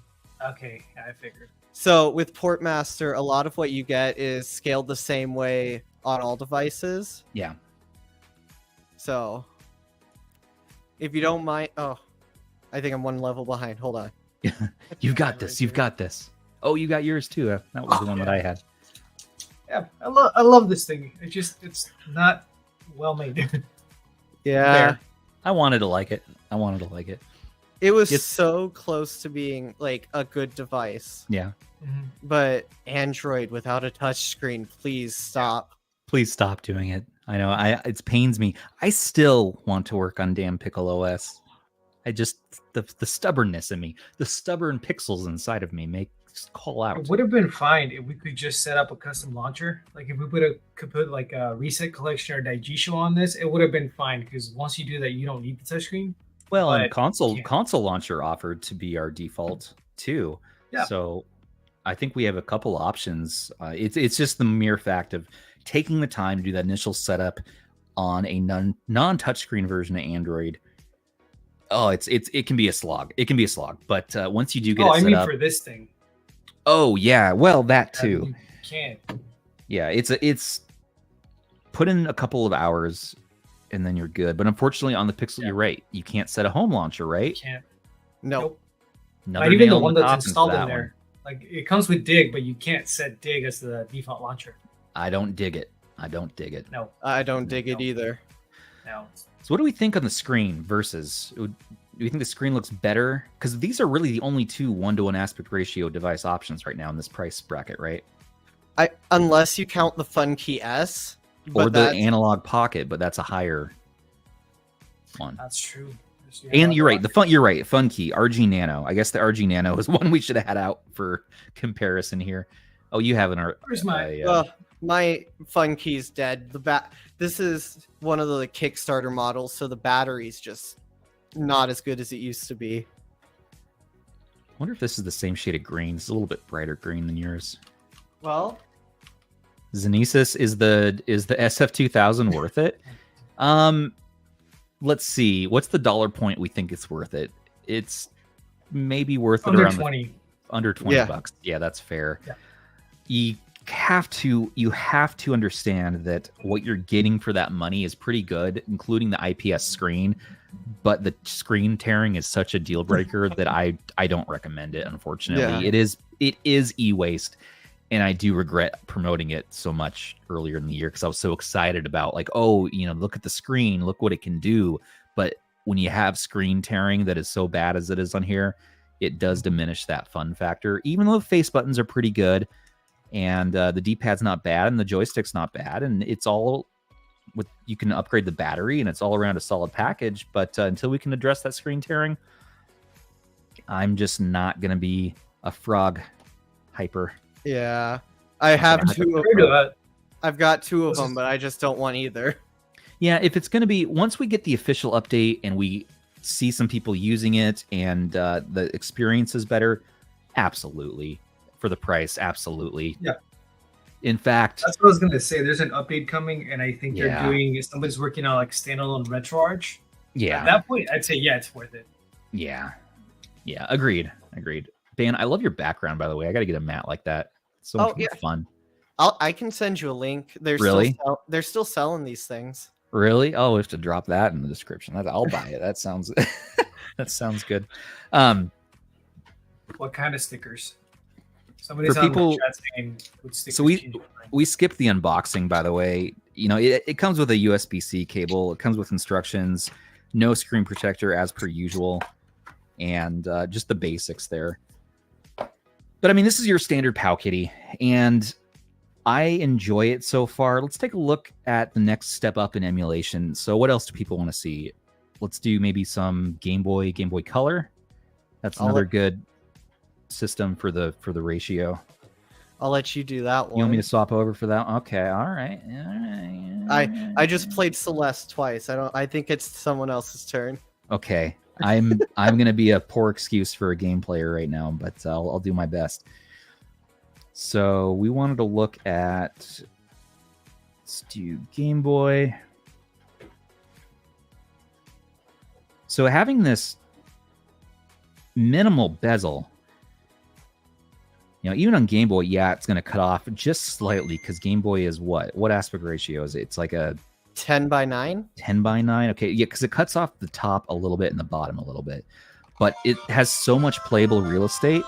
Okay, I figured. So with Portmaster, a lot of what you get is scaled the same way on all devices. Yeah. So if you don't mind, I think I'm one level behind. Hold on. You've got this. You've got this. Oh, you got yours too. That was the one that I had. Yeah, I love this thing. It's not well made. Yeah. Fair. I wanted to like it. It was so close to being like a good device. Yeah. But Android without a touchscreen, please stop. Please stop doing it. I know. It pains me. I still want to work on damn Pickle OS. The stubbornness in me, the stubborn pixels inside of me makes call out. It would have been fine if we could just set up a custom launcher. Like if we could put like a Reset Collection or Daigisho on this, it would have been fine, because once you do that, you don't need the touchscreen. Well, and console launcher offered to be our default too. Yeah. So I think we have a couple options. It's just the mere fact of taking the time to do that initial setup on a non-touchscreen version of Android. Oh, it can be a slog. It can be a slog. But once you do get it set up, for this thing. Oh yeah, well that too. You can't. Yeah, it's put in a couple of hours and then you're good. But unfortunately, on the Pixel, you're right. You can't set a home launcher, right? You can't. Nope. Not even the one that's installed in there. Like it comes with Dig, but you can't set Dig as the default launcher. I don't dig it. No, I don't dig it either. No. So what do we think on the screen versus? Do you think the screen looks better? Because these are really the only two 1-to-1 aspect ratio device options right now in this price bracket, right? Unless you count the Funkey S. Or the Analog Pocket, but that's a higher one. That's true. And you're right. You're right. Funkey RG Nano. I guess the RG Nano is one we should have had out for comparison here. Oh, you have an. Where's my? My Funkey's dead. This is one of the Kickstarter models, so the battery's just not as good as it used to be. I wonder if this is the same shade of green. It's a little bit brighter green than yours. Well, Xenesis, is the SF2000 worth it? Let's see. What's the dollar point we think it's worth it? It's maybe worth under it around 20. Under 20 bucks. Yeah, that's fair. Yeah. You have to understand that what you're getting for that money is pretty good, including the IPS screen. But the screen tearing is such a deal breaker that I don't recommend it. Unfortunately, it is e-waste. And I do regret promoting it so much earlier in the year because I was so excited about like, oh, look at the screen, look what it can do. But when you have screen tearing that is so bad as it is on here, it does diminish that fun factor, even though the face buttons are pretty good and the D-pad's not bad and the joystick's not bad. And it's all with, you can upgrade the battery and it's all around a solid package. But until we can address that screen tearing, I'm just not going to be a frog hyper. Yeah. I have two of them. I've got two of them, but I just don't want either. Yeah, if it's going to be, once we get the official update and we see some people using it and the experience is better, absolutely. For the price, absolutely. Yeah. In fact, that's what I was going to say. There's an update coming, and I think they're doing, somebody's working on like standalone RetroArch. Yeah. At that point, I'd say, yeah, it's worth it. Yeah. Yeah, agreed. Dan, I love your background, by the way. I got to get a mat like that. It's so much more fun. I can send you a link. They're still selling these things. Really? Oh, we have to drop that in the description. I'll buy it. That sounds that sounds good. What kind of stickers? Somebody's for people, on the chat saying stickers. So we skipped the unboxing, by the way. You know, it comes with a USB-C cable. It comes with instructions, no screen protector as per usual, and just the basics there. But I mean, this is your standard PowKiddy, and I enjoy it so far. Let's take a look at the next step up in emulation. So what else do people want to see? Let's do maybe some Game Boy Color. That's another good system for the ratio. I'll let you do that one. You want me to swap over for that? Okay, all right. I just played Celeste twice. I think it's someone else's turn. Okay. I'm gonna be a poor excuse for a game player right now, but I'll do my best. So we wanted to look at, let's do Game Boy. So having this minimal bezel, you know, even on Game Boy, yeah, it's going to cut off just slightly because Game Boy is what aspect ratio is it? It's like a 10:9. 10:9. Okay, yeah, because it cuts off the top a little bit and the bottom a little bit, but it has so much playable real estate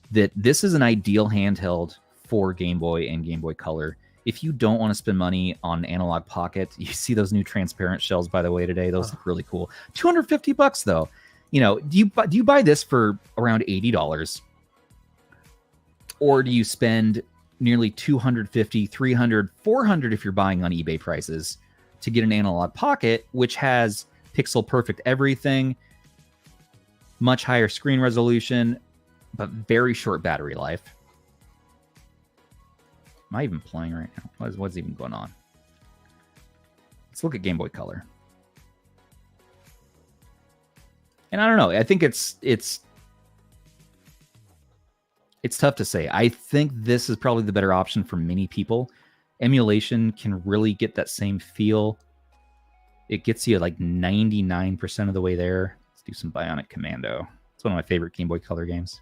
that this is an ideal handheld for Game Boy and Game Boy Color. If you don't want to spend money on Analog Pocket, you see those new transparent shells, by the way, today. Those look really cool. $250 though. You know, do you buy this for around $80? Or do you spend nearly $250, $300, $400 if you're buying on eBay prices to get an Analog Pocket, which has pixel perfect everything, much higher screen resolution, but very short battery life. Am I even playing right now? What's even going on? Let's look at Game Boy Color. And I don't know. I think it's tough to say. I think this is probably the better option for many people. Emulation can really get that same feel. It gets you like 99% of the way there. Let's do some Bionic Commando. It's one of my favorite Game Boy Color games.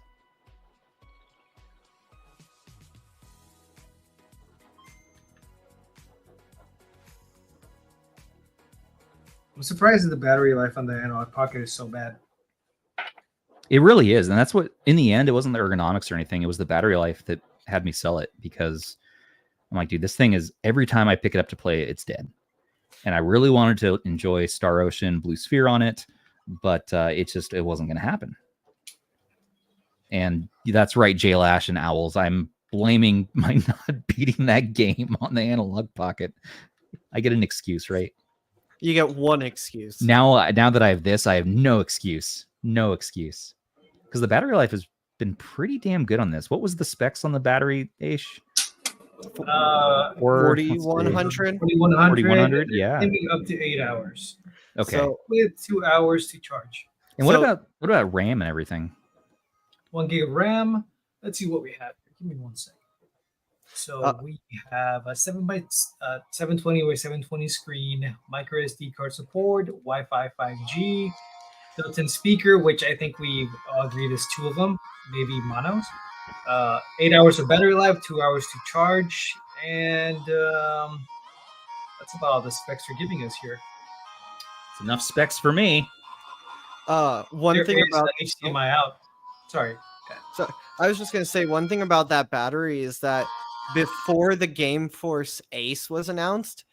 I'm surprised that the battery life on the Analog Pocket is so bad. It really is. And that's what, in the end, it wasn't the ergonomics or anything. It was the battery life that had me sell it, because I'm like, dude, this thing is, every time I pick it up to play it, it's dead. And I really wanted to enjoy Star Ocean, Blue Sphere on it, but it wasn't going to happen. And that's right, Jaylash and Owls. I'm blaming my not beating that game on the Analog Pocket. I get an excuse, right? You get one excuse. Now that I have this, I have no excuse. No excuse. Because the battery life has been pretty damn good on this. What was the specs on the battery, Aish? 4100. 4100, yeah. Maybe up to 8 hours. Okay. So we have 2 hours to charge. And what about RAM and everything? 1 gig of RAM. Let's see what we have. Give me 1 second. So we have a 720 by 720 screen, micro SD card support, Wi-Fi 5G, built-in speaker, which I think we've all agreed is 2 of them, maybe monos. 8 hours of battery life, 2 hours to charge, and that's about all the specs they're giving us here. It's enough specs for me. One thing about HDMI out. Sorry. So I was just gonna say, one thing about that battery is that before the Game Force Ace was announced,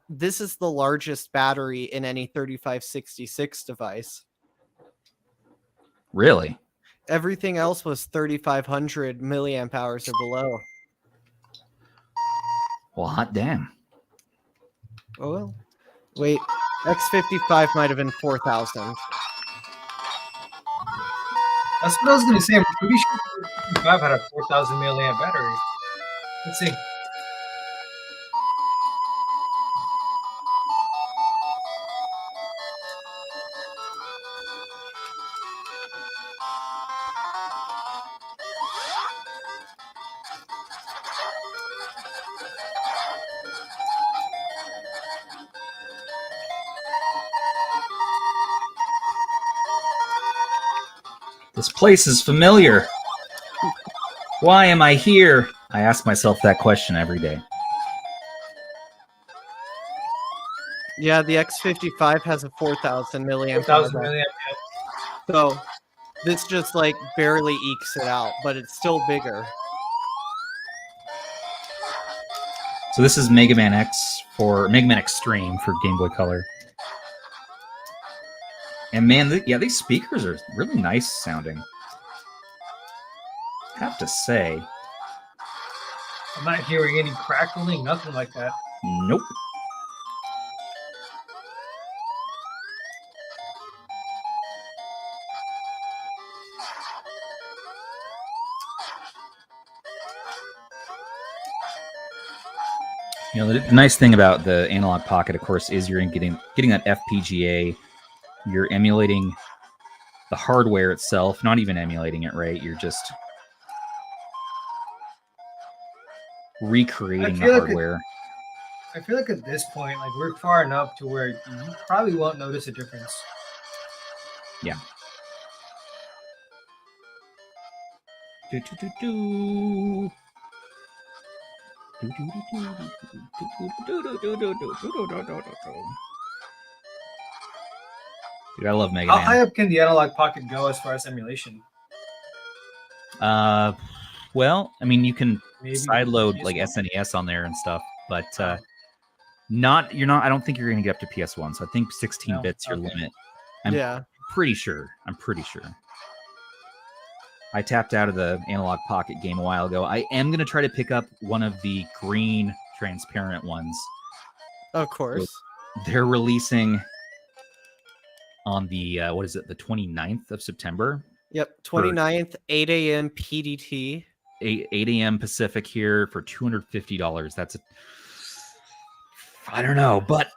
this is the largest battery in any 3566 device. Really? Everything else was 3,500 milliamp hours or below. Well, hot damn. Oh well. Wait, X55 might have been 4,000. That's what I was gonna say. I'm pretty sure 55 had a 4,000 milliamp battery. Let's see. This place is familiar. Why am I here? I ask myself that question every day. Yeah, the X55 has a 4,000 milliamp 4,000 hour. milliamp. So this just like barely ekes it out, but it's still bigger. So this is Mega Man X for Mega Man Extreme for Game Boy Color. And man, yeah, these speakers are really nice sounding. I have to say. I'm not hearing any crackling, nothing like that. Nope. You know, the nice thing about the Analog Pocket, of course, is you're getting that FPGA. You're emulating the hardware itself, not even emulating it, right? You're just recreating the hardware. I feel like at this point, like we're far enough to where you probably won't notice a difference. Yeah. Do-do-do-do. Dude, I love Mega How Man. high up can the Analog Pocket go as far as emulation? Well, I mean, you can Maybe sideload like PS1? SNES on there and stuff, but not. I don't think you're going to get up to PS1. So I think 16 bits your limit. I'm pretty sure. I tapped out of the Analog Pocket game a while ago. I am going to try to pick up one of the green transparent ones. Of course. So they're releasing on the, what is it, the 29th of September? Yep, 29th, 8 a.m. PDT. 8 a.m. Pacific here for $250. That's I don't know, but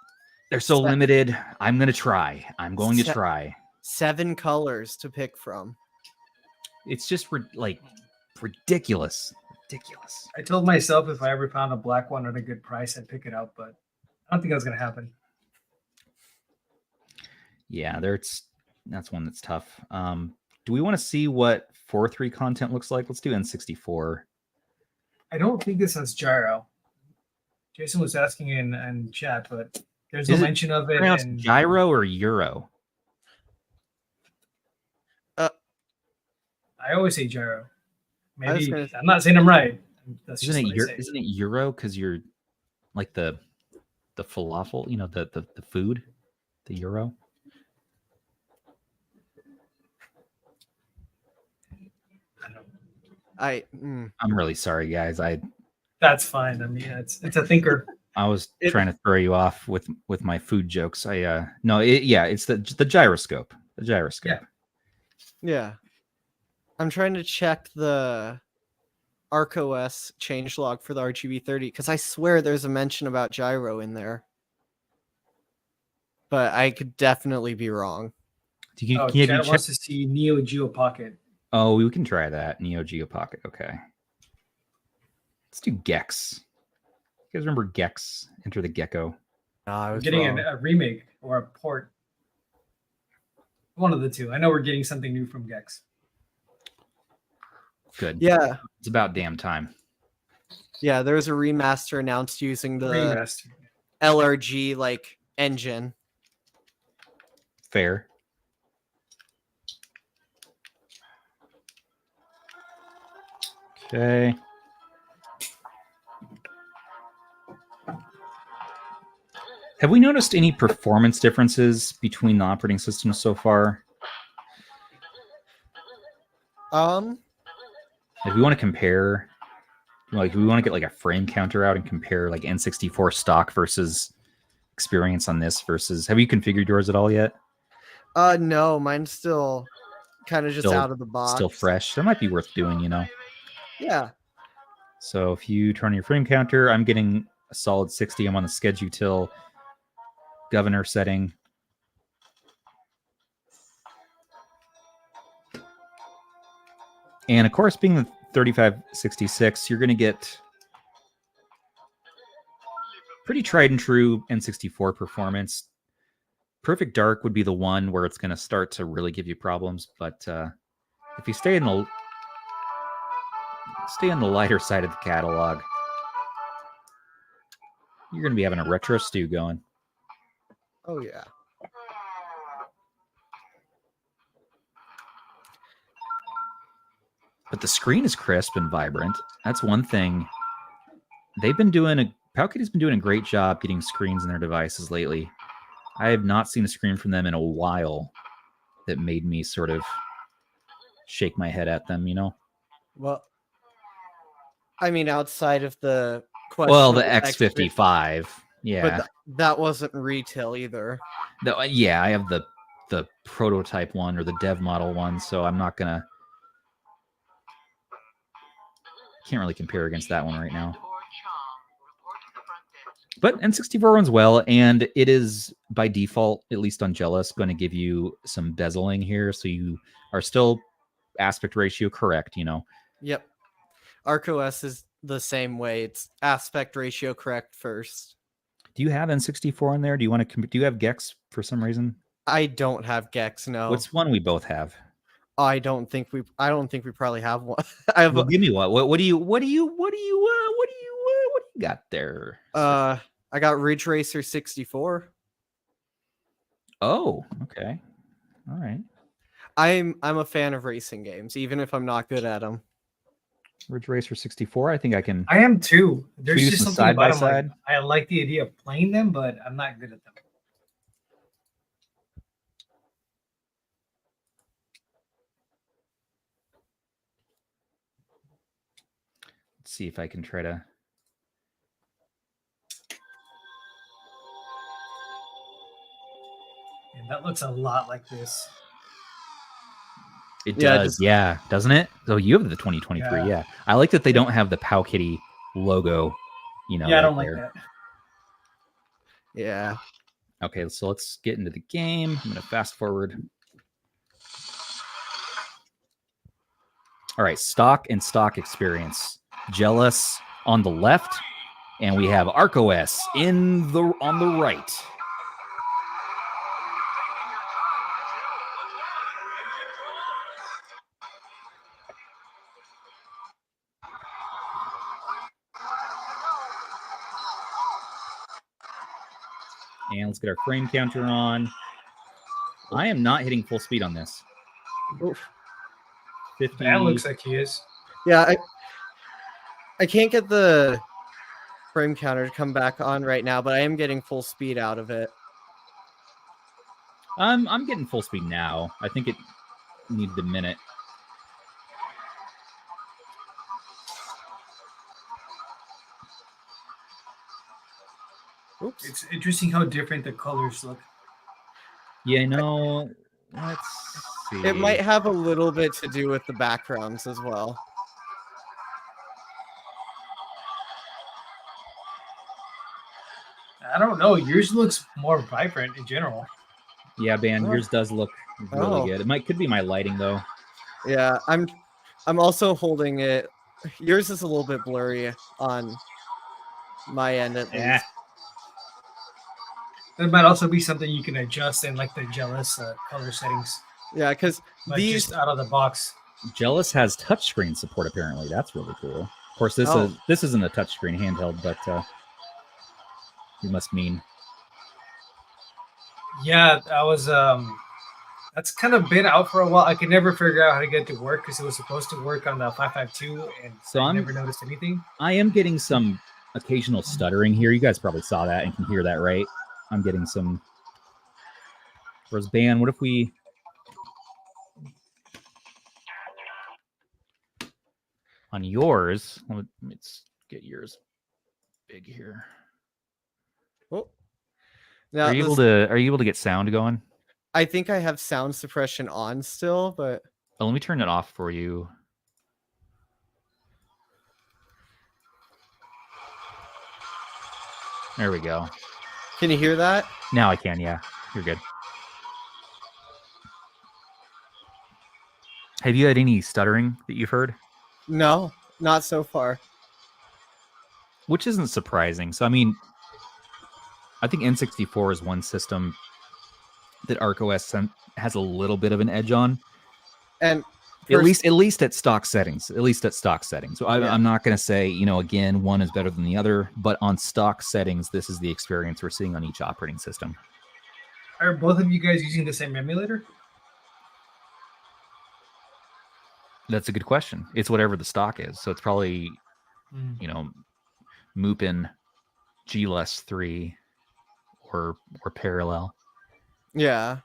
they're so limited. I'm going to try. I'm going to try. 7 colors to pick from. It's just like ridiculous. I told myself if I ever found a black one at a good price, I'd pick it up, but I don't think that's going to happen. Yeah, that's one that's tough. Do we want to see what 4.3 content looks like? Let's do N64. I don't think this has gyro. Jason was asking in chat, but there's no mention of it. In gyro or Euro? I always say gyro. Maybe I'm not saying I'm right. That's isn't it Euro because you're like the falafel, you know, the food, the Euro? I'm really sorry, guys. That's fine. I mean, it's a thinker. I was trying to throw you off with my food jokes. It's the gyroscope. The gyroscope. Yeah. I'm trying to check the ArkOS changelog for the RGB30 because I swear there's a mention about gyro in there. But I could definitely be wrong. Chad wants to see Neo Geo Pocket. Oh, we can try that. Neo Geo Pocket. Okay. Let's do Gex. You guys remember Gex? Enter the Gecko. I'm getting a remake or a port. One of the two. I know we're getting something new from Gex. Good. Yeah. It's about damn time. Yeah, there was a remaster announced using the LRG like engine. Fair. Okay. Have we noticed any performance differences between the operating systems so far? If we want to compare, like we want to get like a frame counter out and compare like N64 stock versus experience on this versus, have you configured yours at all yet? No, mine's still kind of just out of the box. Still fresh. That might be worth doing, you know? Yeah. So if you turn on your frame counter, I'm getting a solid 60. I'm on the schedule till governor setting. And of course, being the 3566, you're going to get pretty tried and true N64 performance. Perfect Dark would be the one where it's going to start to really give you problems. But if you stay on the lighter side of the catalog, you're going to be having a retro stew going. Oh, yeah. But the screen is crisp and vibrant. That's one thing. PowKiddy's been doing a great job getting screens in their devices lately. I have not seen a screen from them in a while that made me sort of shake my head at them, you know? Well, I mean, outside of the question. Well, the X55. Yeah. But that wasn't retail either. Yeah, I have the prototype one or the dev model one, so I'm not gonna. Can't really compare against that one right now. But N64 runs well, and it is by default, at least on Jealous, going to give you some bezeling here, so you are still aspect ratio correct, you know. Yep. ArkOS is the same way. It's aspect ratio correct first. Do you have N64 in there? Do you want to? Do you have Gex for some reason? I don't have Gex. No. What's one we both have? I don't think we probably have one. Well, give me one. What do you got there? I got Ridge Racer 64. Oh, okay. All right. I'm a fan of racing games, even if I'm not good at them. Ridge Racer 64. I think I can. I am too. There's use just them something side by about them. side. I like the idea of playing them, but I'm not good at them. Let's see if I can try to. And that looks a lot like this. It does, yeah, doesn't it? So you have the 2023, yeah. I like that they don't have the PowKiddy logo, you know. Yeah, I don't like that. Yeah. Okay, so let's get into the game. I'm going to fast forward. All right, stock and stock experience. Jealous on the left, and we have ArkOS on the right. And let's get our frame counter on. I am not hitting full speed on this. Oof. 50. That looks like he is. Yeah, I can't get the frame counter to come back on right now, but I am getting full speed out of it. I'm getting full speed now. I think it needed a minute. Oops. It's interesting how different the colors look. Yeah, I know. Let's see. It might have a little bit to do with the backgrounds as well. I don't know. Yours looks more vibrant in general. Yeah, Ben, yours does look really good. Could be my lighting though. Yeah, I'm also holding it. Yours is a little bit blurry on my end at least. That might also be something you can adjust in like the Jealous color settings. Yeah, because these just out of the box. Jealous has touchscreen support apparently. That's really cool. Of course, this isn't a touchscreen handheld, but you must mean. Yeah, I was that's kind of been out for a while. I could never figure out how to get it to work because it was supposed to work on the 552, and so I never noticed anything. I am getting some occasional stuttering here. You guys probably saw that and can hear that, right? I'm getting some. Whereas, Ben, what if we? On yours, let's get yours big here. Oh. Now, Are you able to get sound going? I think I have sound suppression on still, but let me turn it off for you. There we go. Can you hear that? Now I can, yeah. You're good. Have you had any stuttering that you've heard? No, not so far. Which isn't surprising. So, I mean, I think N64 is one system that ArkOS has a little bit of an edge on. And at least at stock settings. So I'm not going to say, again, one is better than the other, but on stock settings, this is the experience we're seeing on each operating system. Are both of you guys using the same emulator? That's a good question. It's whatever the stock is. So it's probably, Mupin GLS 3 or Parallel. Yeah.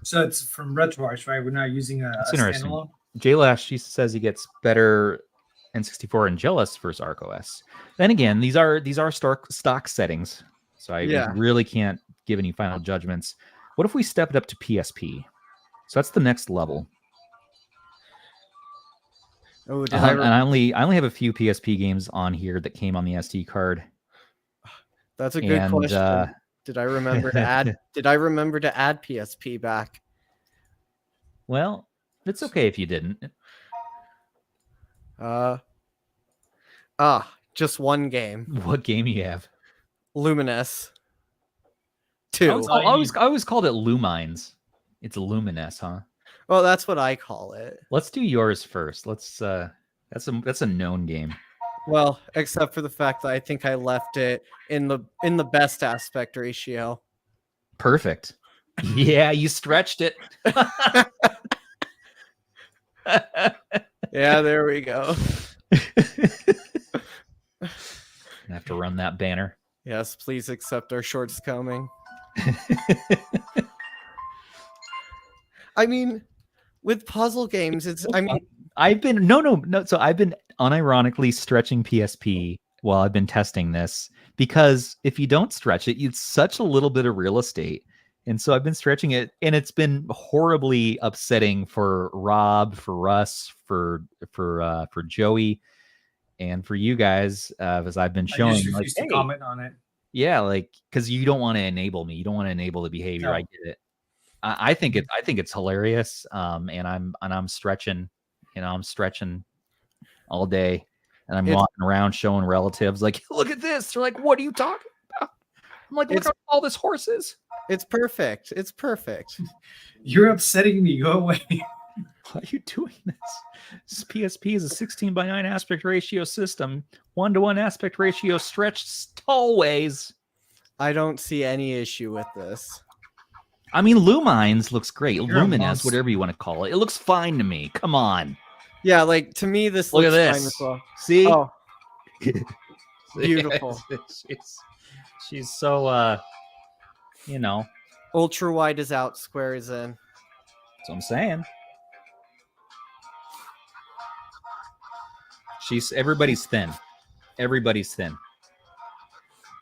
So it's from RetroArch, right? We're not using a standalone. JLash, she says he gets better N64 and Jealous versus ArkOS. Then again, these are stock settings, so I really can't give any final judgments. What if we step it up to PSP? So that's the next level. Oh, I only have a few PSP games on here that came on the SD card. That's a good question. Did I remember to add? Did I remember to add PSP back? Well, it's okay if you didn't. Just one game. What game you have? Luminous 2. I always called it Lumines. It's Luminous, huh? Well, that's what I call it. Let's do yours first. Let's that's a known game. Well, except for the fact that I think I left it in the best aspect ratio. Perfect. Yeah, you stretched it. Yeah, there we go. I have to run that banner. Yes, please accept our shortcoming. I mean, with puzzle games, I've been unironically stretching PSP while I've been testing this, because if you don't stretch it, it's such a little bit of real estate. And so I've been stretching it, and it's been horribly upsetting for Rob, for Russ, for Joey, and for you guys, as I've been showing. I just refuse to comment on it. Yeah, because you don't want to enable me. You don't want to enable the behavior. No. I get it. I think it's hilarious. And I'm stretching. I'm stretching all day, and I'm walking around showing relatives like, look at this. They're like, what are you talking about? I'm like, look at all this horses. It's perfect. It's perfect. You're upsetting me. Go away. Why are you doing this? This PSP is a 16:9 aspect ratio system. 1:1 aspect ratio stretched tallways. I don't see any issue with this. I mean, Lumines looks great. Luminous, whatever you want to call it. It looks fine to me. Come on. Yeah, like to me, this looks at this. Fine as well. See? Oh. Beautiful. She's so ultra wide is out, square is in. That's what I'm saying. Everybody's thin. Everybody's thin.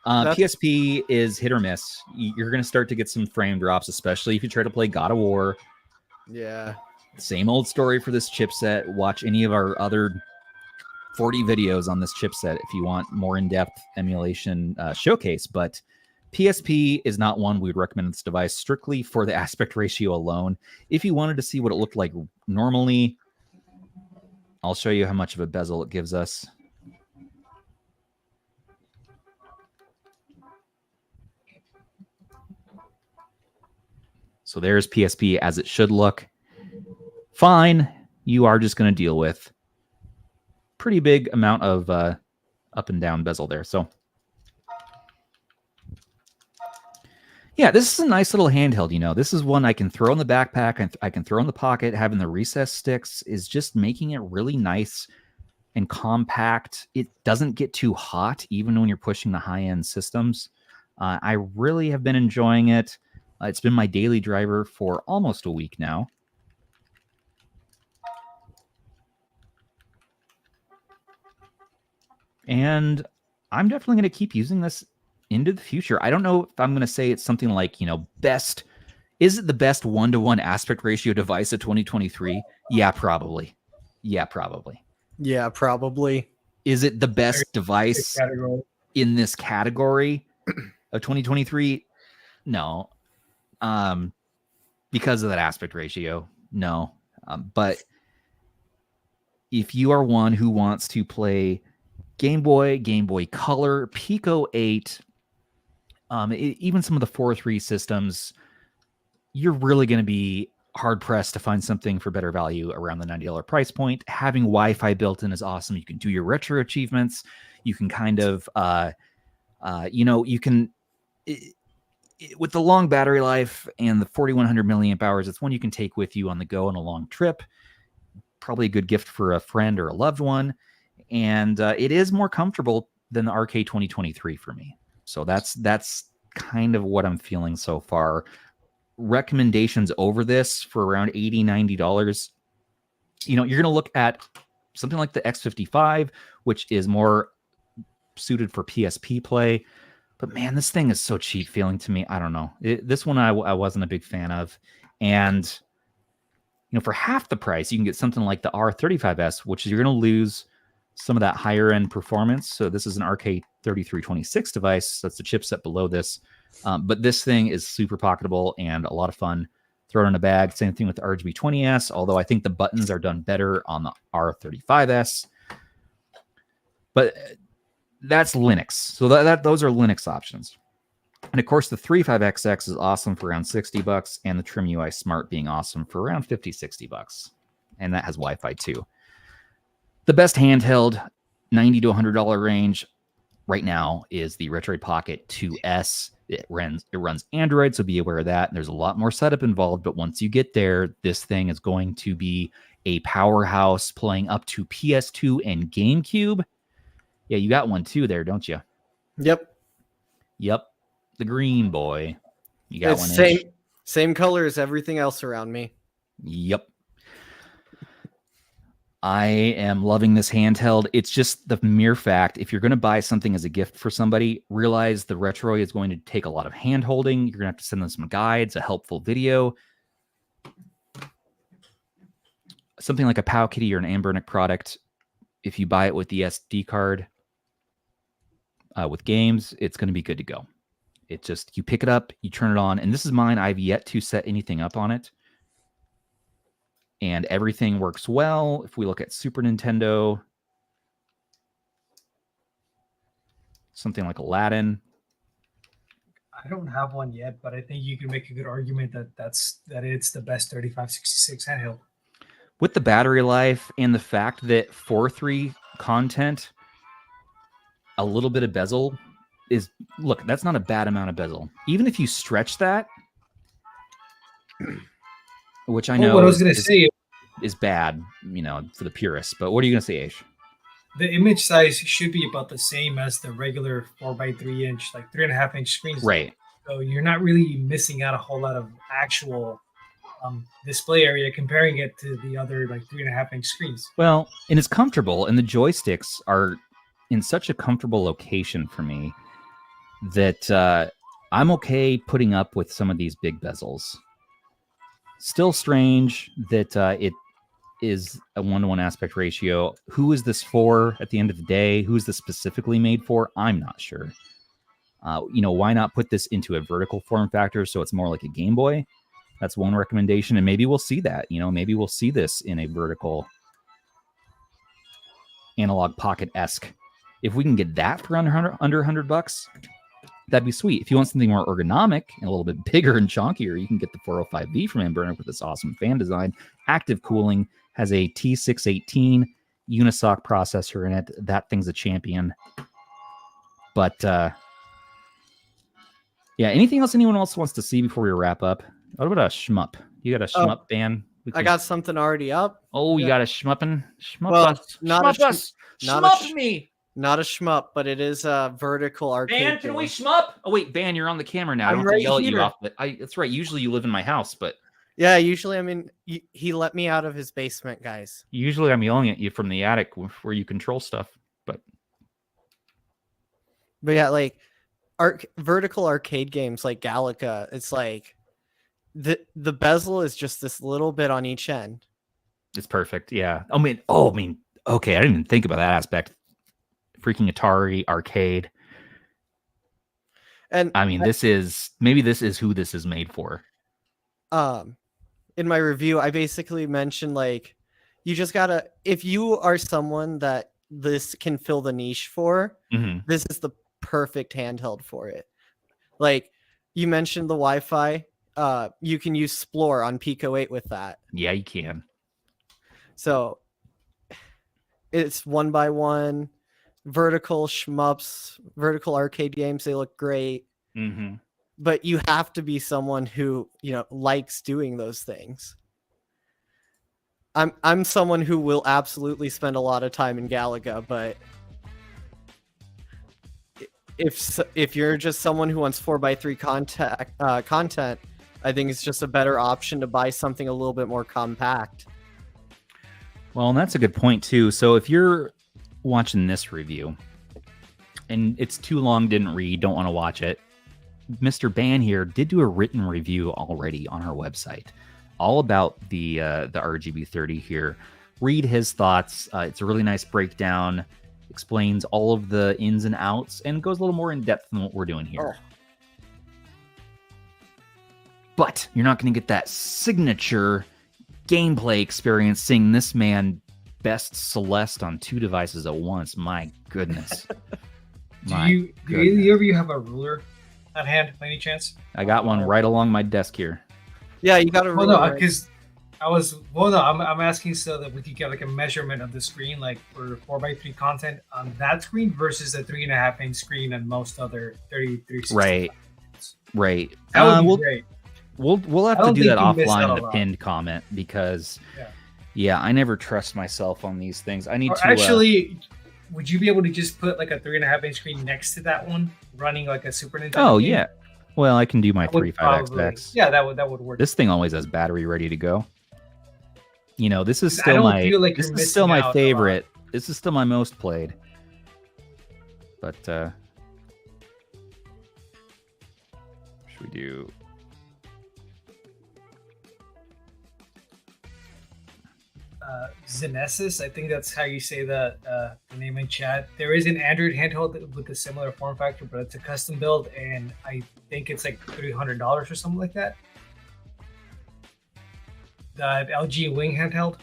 PSP is hit or miss. You're going to start to get some frame drops, especially if you try to play God of War. Yeah. Same old story for this chipset. Watch any of our other 40 videos on this chipset if you want more in-depth emulation showcase. But PSP is not one we would recommend this device strictly for the aspect ratio alone. If you wanted to see what it looked like normally, I'll show you how much of a bezel it gives us. So there's PSP as it should look. Fine. You are just going to deal with pretty big amount of up and down bezel there. So yeah, this is a nice little handheld. This is one I can throw in the backpack and I can throw in the pocket. Having the recessed sticks is just making it really nice and compact. It doesn't get too hot, even when you're pushing the high-end systems. I really have been enjoying it. It's been my daily driver for almost a week now. And I'm definitely going to keep using this into the future. I don't know if I'm going to say it's something like, best. Is it the best 1-to-1 aspect ratio device of 2023? Yeah, probably. Yeah, probably. Yeah, probably. Is it the best device in this category of 2023? No. Because of that aspect ratio, no. But if you are one who wants to play Game Boy Color, Pico 8, even some of the 4.3 systems, you're really going to be hard-pressed to find something for better value around the $90 price point. Having Wi-Fi built in is awesome. You can do your retro achievements. You can kind of, you can... with the long battery life and the 4,100 milliamp hours, it's one you can take with you on the go on a long trip. Probably a good gift for a friend or a loved one. And it is more comfortable than the RK 2023 for me. So that's kind of what I'm feeling so far. Recommendations over this for around $80, $90. You're going to look at something like the X55, which is more suited for PSP play. But man, this thing is so cheap feeling to me. I don't know. This one I wasn't a big fan of. And, for half the price, you can get something like the R35S, which you're going to lose some of that higher end performance. So this is an RK3326 device. That's the chipset below this. But this thing is super pocketable and a lot of fun. Throw it in a bag. Same thing with the RGB20S, although I think the buttons are done better on the R35S. But that's Linux. So those are Linux options. And of course, the 35XX is awesome for around $60, and the Trim UI Smart being awesome for around $50-$60. And that has Wi-Fi too. The best handheld, $90 to $100 range right now is the Retroid Pocket 2S. It runs Android, so be aware of that. There's a lot more setup involved, but once you get there, this thing is going to be a powerhouse playing up to PS2 and GameCube. Yeah, you got one too there, don't you? Yep. The green boy. You got one. Same color as everything else around me. Yep. I am loving this handheld. It's just the mere fact, if you're going to buy something as a gift for somebody, realize the Retroid is going to take a lot of hand holding. You're going to have to send them some guides, a helpful video. Something like a PowKiddy or an Ambernick product, if you buy it with the SD card, with games, it's going to be good to go. It just, you pick it up, you turn it on, and this is mine. I've yet to set anything up on it. And everything works well. If we look at Super Nintendo, something like Aladdin. I don't have one yet, but I think you can make a good argument that it's the best 3566 handheld. With the battery life and the fact that 4.3 content, a little bit of bezel is, look, that's not a bad amount of bezel. Even if you stretch that, which I know what I was going to say is bad, for the purists. But what are you going to say, Aish? The image size should be about the same as the regular 4x3 inch, like 3.5 inch screens. Right. So you're not really missing out a whole lot of actual display area comparing it to the other like 3.5 inch screens. Well, and it's comfortable, and the joysticks are in such a comfortable location for me that I'm okay putting up with some of these big bezels. Still strange that it is a 1-to-1 aspect ratio. Who is this for at the end of the day? Who is this specifically made for? I'm not sure. Why not put this into a vertical form factor so it's more like a Game Boy? That's one recommendation, and maybe we'll see that. Maybe we'll see this in a vertical analog pocket-esque. If we can get that for under $100, that'd be sweet. If you want something more ergonomic and a little bit bigger and chunkier, you can get the 405V from Ambernick with this awesome fan design. Active cooling, has a T618 Unisoc processor in it. That thing's a champion. But yeah, anything else anyone else wants to see before we wrap up? What about a shmup? You got a shmup ban? I got something already up. Oh, you got a shmuppin'? Shmup Well, us. not Shmup a us. not Shmup a me. Not a shmup, but it is a vertical arcade. Van, can we shmup? Oh wait, Van, you're on the camera now. I don't have to yell at you off. But that's right. Usually you live in my house, but yeah, usually he let me out of his basement, guys. Usually I'm yelling at you from the attic where you control stuff. But But yeah, like vertical arcade games like Galaga, it's like the bezel is just this little bit on each end. It's perfect. Yeah. I mean, okay. I didn't even think about that aspect. Freaking Atari arcade. And I mean, this is who this is made for. In my review, I basically mentioned like you just gotta, if you are someone that this can fill the niche for, this is the perfect handheld for it. Like you mentioned the Wi-Fi, you can use Splore on Pico 8 with that. Yeah, you can. So it's 1x1 vertical shmups, vertical arcade games. They look great. But you have to be someone who, likes doing those things. I'm someone who will absolutely spend a lot of time in Galaga, but if you're just someone who wants 4x3 content, I think it's just a better option to buy something a little bit more compact. Well, and that's a good point too. So if you're watching this review and it's too long, didn't read, don't want to watch it, Mr. Ban here did do a written review already on our website, all about the RGB30 here. Read his thoughts. It's a really nice breakdown, explains all of the ins and outs, and goes a little more in depth than what we're doing here. But you're not going to get that signature gameplay experience seeing this man best Celeste on 2 devices at once. My goodness. Do either of you have a ruler at hand by any chance? I got one right along my desk here. Yeah, you got a ruler. Well, no, because I'm asking so that we could get like a measurement of the screen, like for 4x3 content on that screen versus the 3.5-inch screen and most other 3360. Right. That would be great. We'll have to do that offline in the pinned comment because I never trust myself on these things. I need to actually. Would you be able to just put like a 3.5-inch screen next to that one, running like a Super Nintendo? Oh game? Yeah. Well, I can do my 3.5x specs. Yeah, that would work. This thing always has battery ready to go. This is still my favorite. This is still my most played. But should we do? Zenesis, I think that's how you say the name in chat. There is an Android handheld with a similar form factor, but it's a custom build, and I think it's like $300 or something like that. The LG Wing handheld.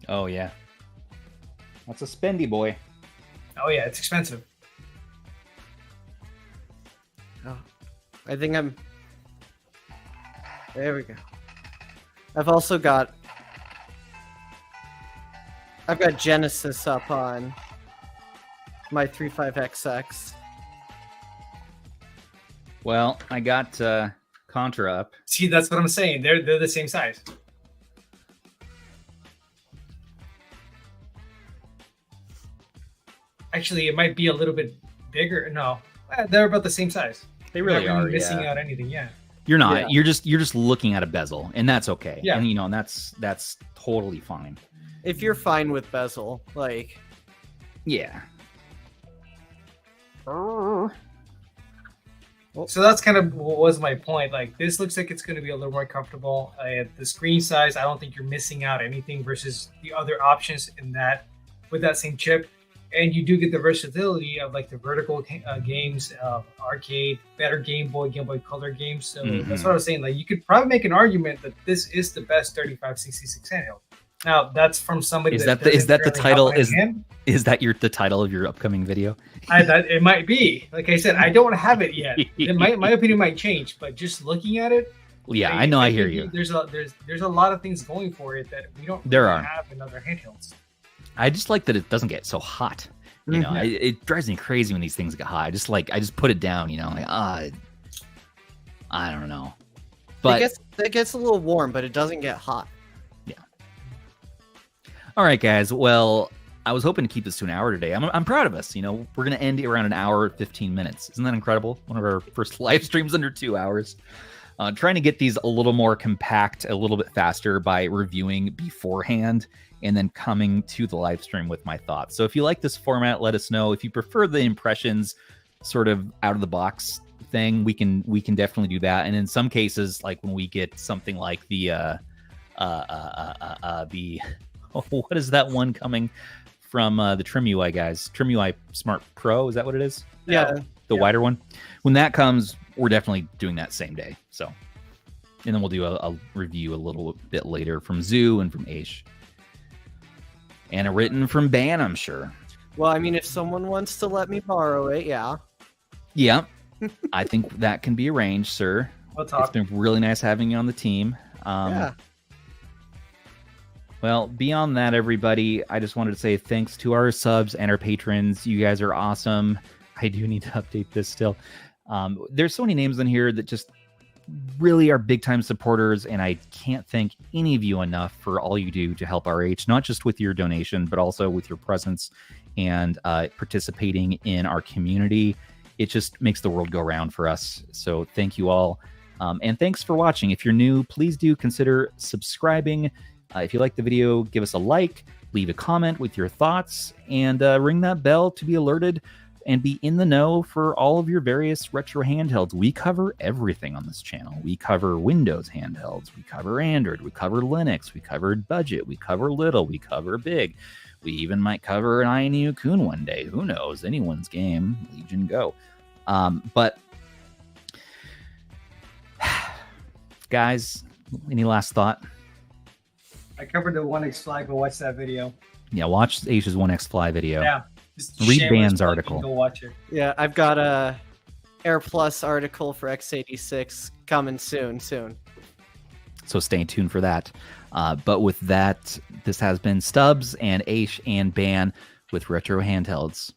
Oh yeah, that's a spendy boy. Oh yeah, it's expensive. Oh, I think there we go. I've also got Genesis up on my 35XX. Well, I got Contra up. See, that's what I'm saying. They're the same size. Actually, it might be a little bit bigger. No, they're about the same size. They really are. Missing out anything? Yeah. You're not. Yeah. You're just looking at a bezel, and that's okay. Yeah. And and that's totally fine. If you're fine with bezel, like, yeah. So that's kind of what was my point. Like, this looks like it's going to be a little more comfortable. The screen size, I don't think you're missing out anything versus the other options in that with that same chip. And you do get the versatility of like the vertical games, arcade, better Game Boy Color games. So that's what I was saying. Like, you could probably make an argument that this is the best 3566 handheld. Now that's from somebody. Is that the title? Is that the title of your upcoming video? It might be. Like I said, I don't have it yet. My opinion might change, but just looking at it. Well, yeah, I know. I hear you. There's a lot of things going for it that we don't have in other handhelds. I just like that it doesn't get so hot. You know, it drives me crazy when these things get hot. I just put it down. I don't know. But it gets a little warm, but it doesn't get hot. Yeah. All right, guys. Well, I was hoping to keep this to an hour today. I'm proud of us. We're going to end around an hour 15 minutes. Isn't that incredible? One of our first live streams under 2 hours. Trying to get these a little more compact, a little bit faster by reviewing beforehand and then coming to the live stream with my thoughts. So if you like this format, let us know. If you prefer the impressions, sort of out of the box thing, we can definitely do that. And in some cases, like when we get something like the what is that one coming from the Trim UI guys? Trim UI Smart Pro, is that what it is? Yeah. The wider one. When that comes, we're definitely doing that same day. So, and then we'll do a review a little bit later from Zoo and from Aish. And a written from Ban, I'm sure. Well, I mean, if someone wants to let me borrow it, yeah. Yeah. I think that can be arranged, sir. We'll talk. It's been really nice having you on the team. Yeah. Well, beyond that, everybody, I just wanted to say thanks to our subs and our patrons. You guys are awesome. I do need to update this still. There's so many names in here that just really are big time supporters, and I can't thank any of you enough for all you do to help RH, not just with your donation, but also with your presence and participating in our community. It just makes the world go round for us. So thank you all. And thanks for watching. If you're new, please do consider subscribing. If you like the video, give us a like, leave a comment with your thoughts, and ring that bell to be alerted and be in the know for all of your various retro handhelds. We cover everything on this channel. We cover Windows handhelds. We cover Android. We cover Linux. We covered budget. We cover little. We cover big. We even might cover an INU Kun one day. Who knows? Anyone's game. Legion Go. But guys, any last thought? I covered the 1x fly. Go watch that video. Yeah, watch Aish's 1x Fly video. Yeah. Read Ban's article. Go watch it. Yeah, I've got a Air Plus article for x86 coming soon. So stay tuned for that. But with that, this has been Stubbs and Aish and Ban with Retro Handhelds.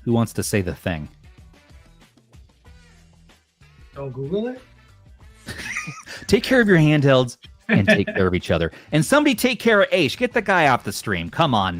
Who wants to say the thing? Don't Google it. Take care of your handhelds and take care of each other. And somebody take care of Aish. Get the guy off the stream. Come on.